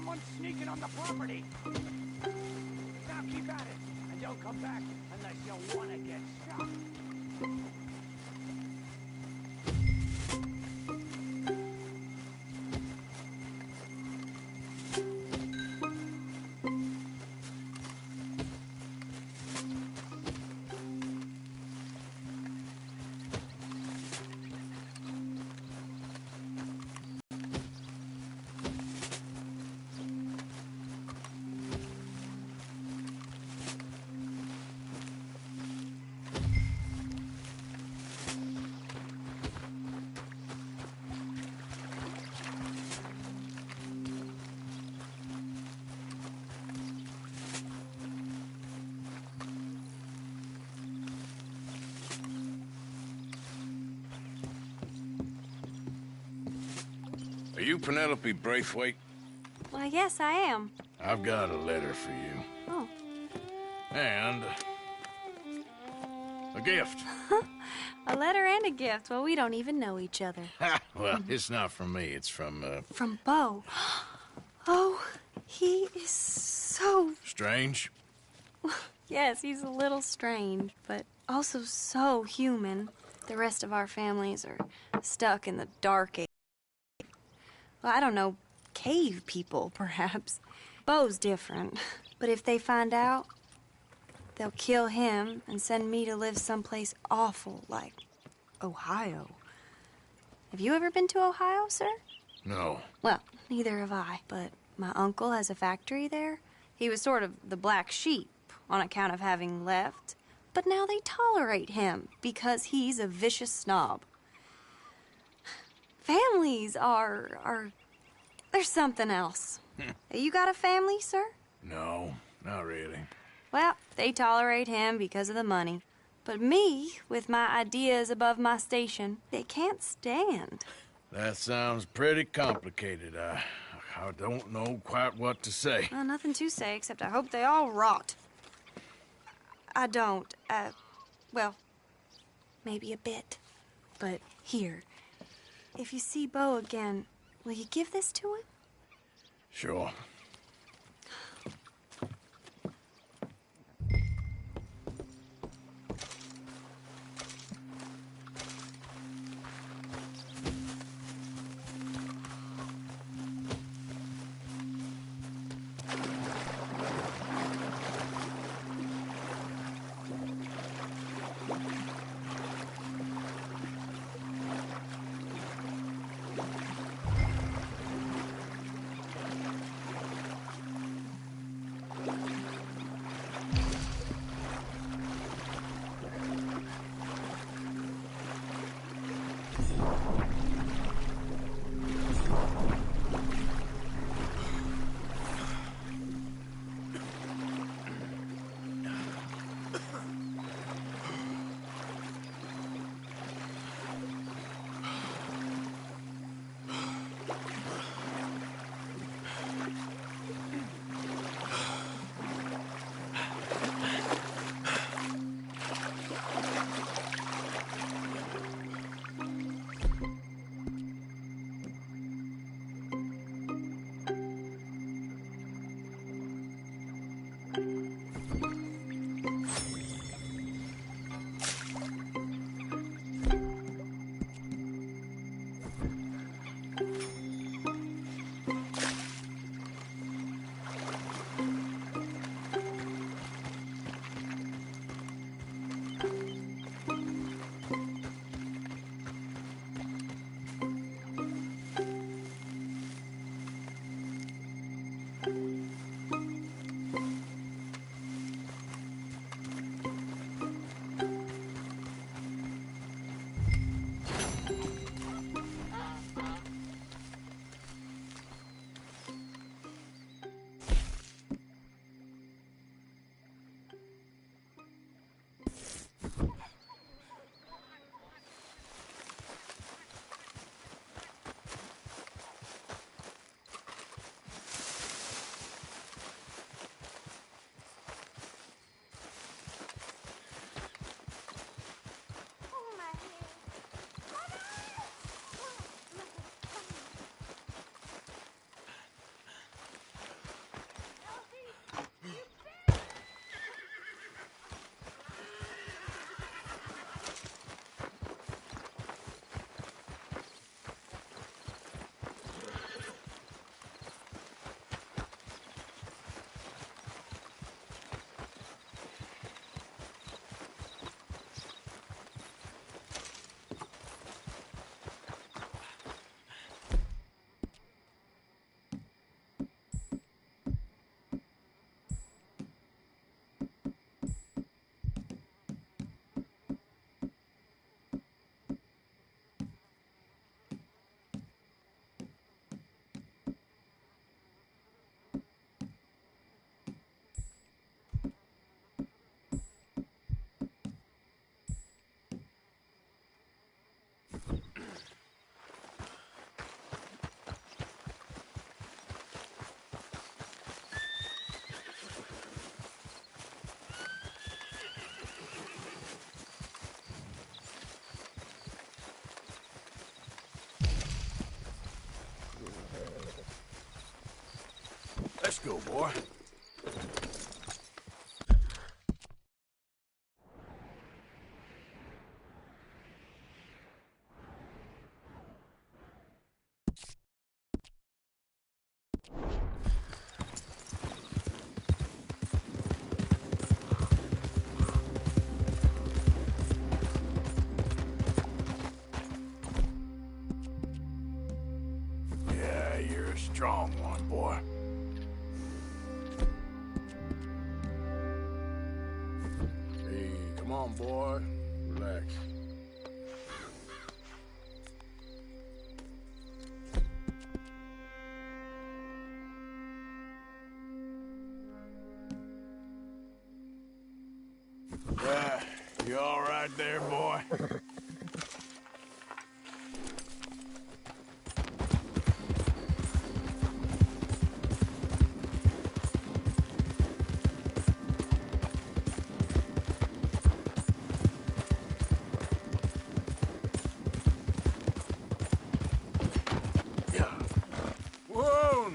someone sneaking on the property. Now keep at it, and don't come back unless you want to get shot. Are you Penelope Braithwaite? Well, yes, I am. I've got a letter for you. Oh. And a gift. A letter and a gift. Well, we don't even know each other. Well, it's not from me. It's from, From Bo. Oh, he is so... Strange? Yes, he's a little strange, but also so human. The rest of our families are stuck in the dark age. Well, I don't know, cave people, perhaps. Bo's different. But if they find out, they'll kill him and send me to live someplace awful like Ohio. Have you ever been to Ohio, sir? No. Well, neither have I, but my uncle has a factory there. He was sort of the black sheep on account of having left, but now they tolerate him because he's a vicious snob. Families are there's something else. You got a family, sir? No, not really. Well, they tolerate him because of the money. But me, with my ideas above my station, they can't stand. That sounds pretty complicated. I don't know quite what to say. Well, nothing to say, except I hope they all rot. I don't, well, maybe a bit. But here, if you see Bo again, will you give this to him? Sure. Let's go, boy. Yeah, you're a strong one, boy. Hey, come on, boy. Relax. Yeah, you all right there, boy? Whoa,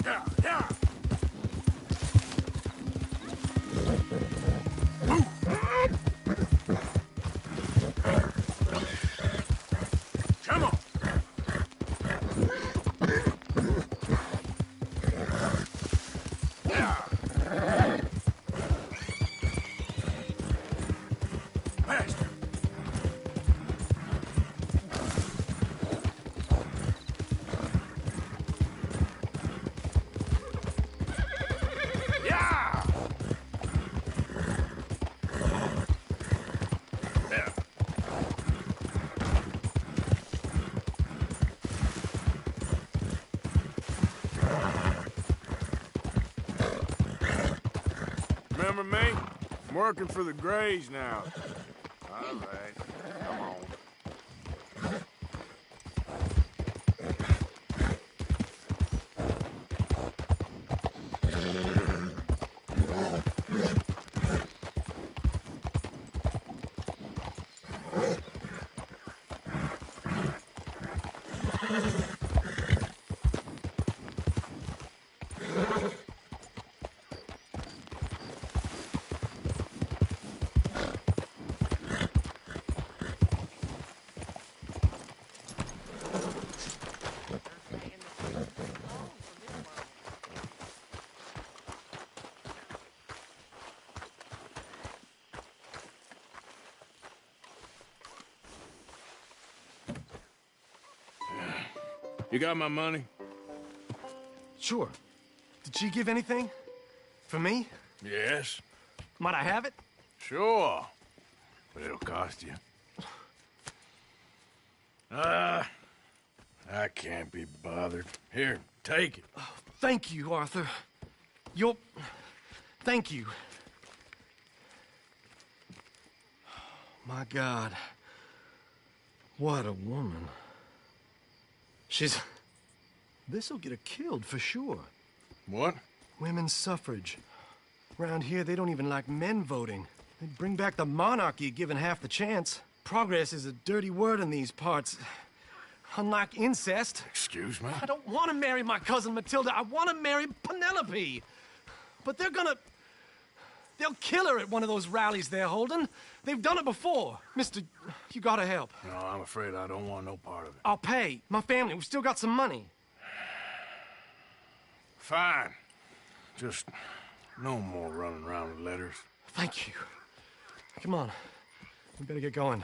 now. Yeah. Come on. Yeah. Faster. Yeah. Yeah. Remember me? I'm working for the Grays now. All right. Come on. You got my money? Sure. Did she give anything? For me? Yes. Might I have it? Sure. But it'll cost you. I can't be bothered. Here, take it. Oh, thank you, Arthur. You'll... Thank you. My God. What a woman. She's... This'll get her killed for sure. What? Women's suffrage. Around here, they don't even like men voting. They'd bring back the monarchy given half the chance. Progress is a dirty word in these parts. Unlike incest. Excuse me? I don't want to marry my cousin Matilda. I want to marry Penelope. But they're gonna... They'll kill her at one of those rallies they're holding. They've done it before. Mister, you gotta help. No, I'm afraid I don't want no part of it. I'll pay. My family, we've still got some money. Fine. Just no more running around with letters. Thank you. Come on. We better get going.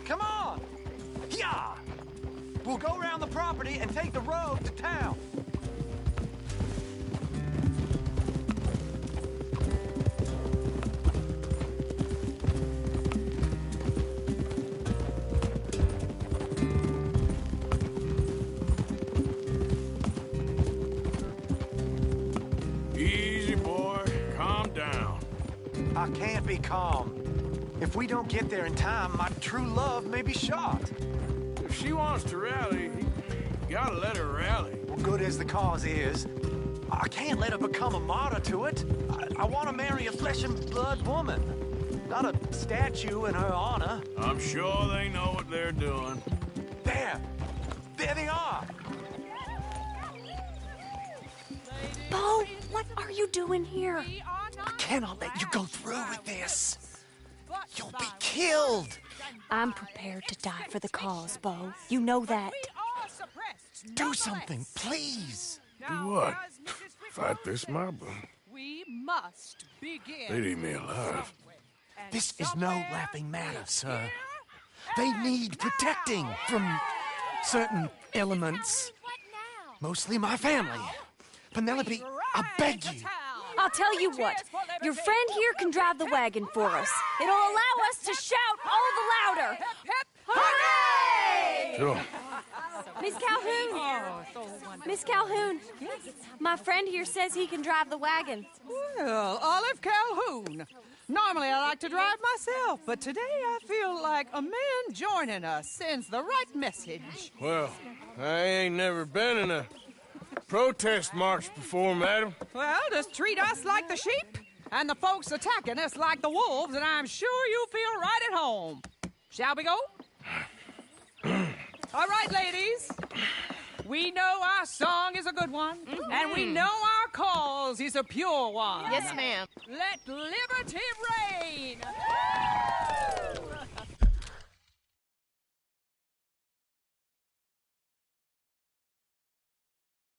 Come on! Yeah! We'll go around the property and take the road to town. Easy, boy. Calm down. I can't be calm. If we don't get there in time, my true love may be shot. If she wants to rally, you gotta let her rally. Well, good as the cause is, I can't let her become a martyr to it. I want to marry a flesh and blood woman, not a statue in her honor. I'm sure they know what they're doing. There they are. Bo, what are you doing here? I cannot let you go through with this. You'll be killed. I'm prepared to die for the cause, Bo. You know that. Do something, please. Do what? Fight this mob? We must begin. They'd eat me alive. This is no laughing matter, sir. They need protecting from certain elements. Mostly my family. Penelope, I beg you. I'll tell you what. Your friend here can drive the wagon for us. It'll allow us to shout all the louder. Hooray! Sure. Miss Calhoun. Miss Calhoun. My friend here says he can drive the wagon. Well, Olive Calhoun. Normally I like to drive myself, but today I feel like a man joining us sends the right message. Well, I ain't never been in a protest march before, madam. Well, just treat us like the sheep, and the folks attacking us like the wolves, and I'm sure you'll feel right at home. Shall we go? All right, ladies. We know our song is a good one, and we know our cause is a pure one. Yes, ma'am. Let liberty reign!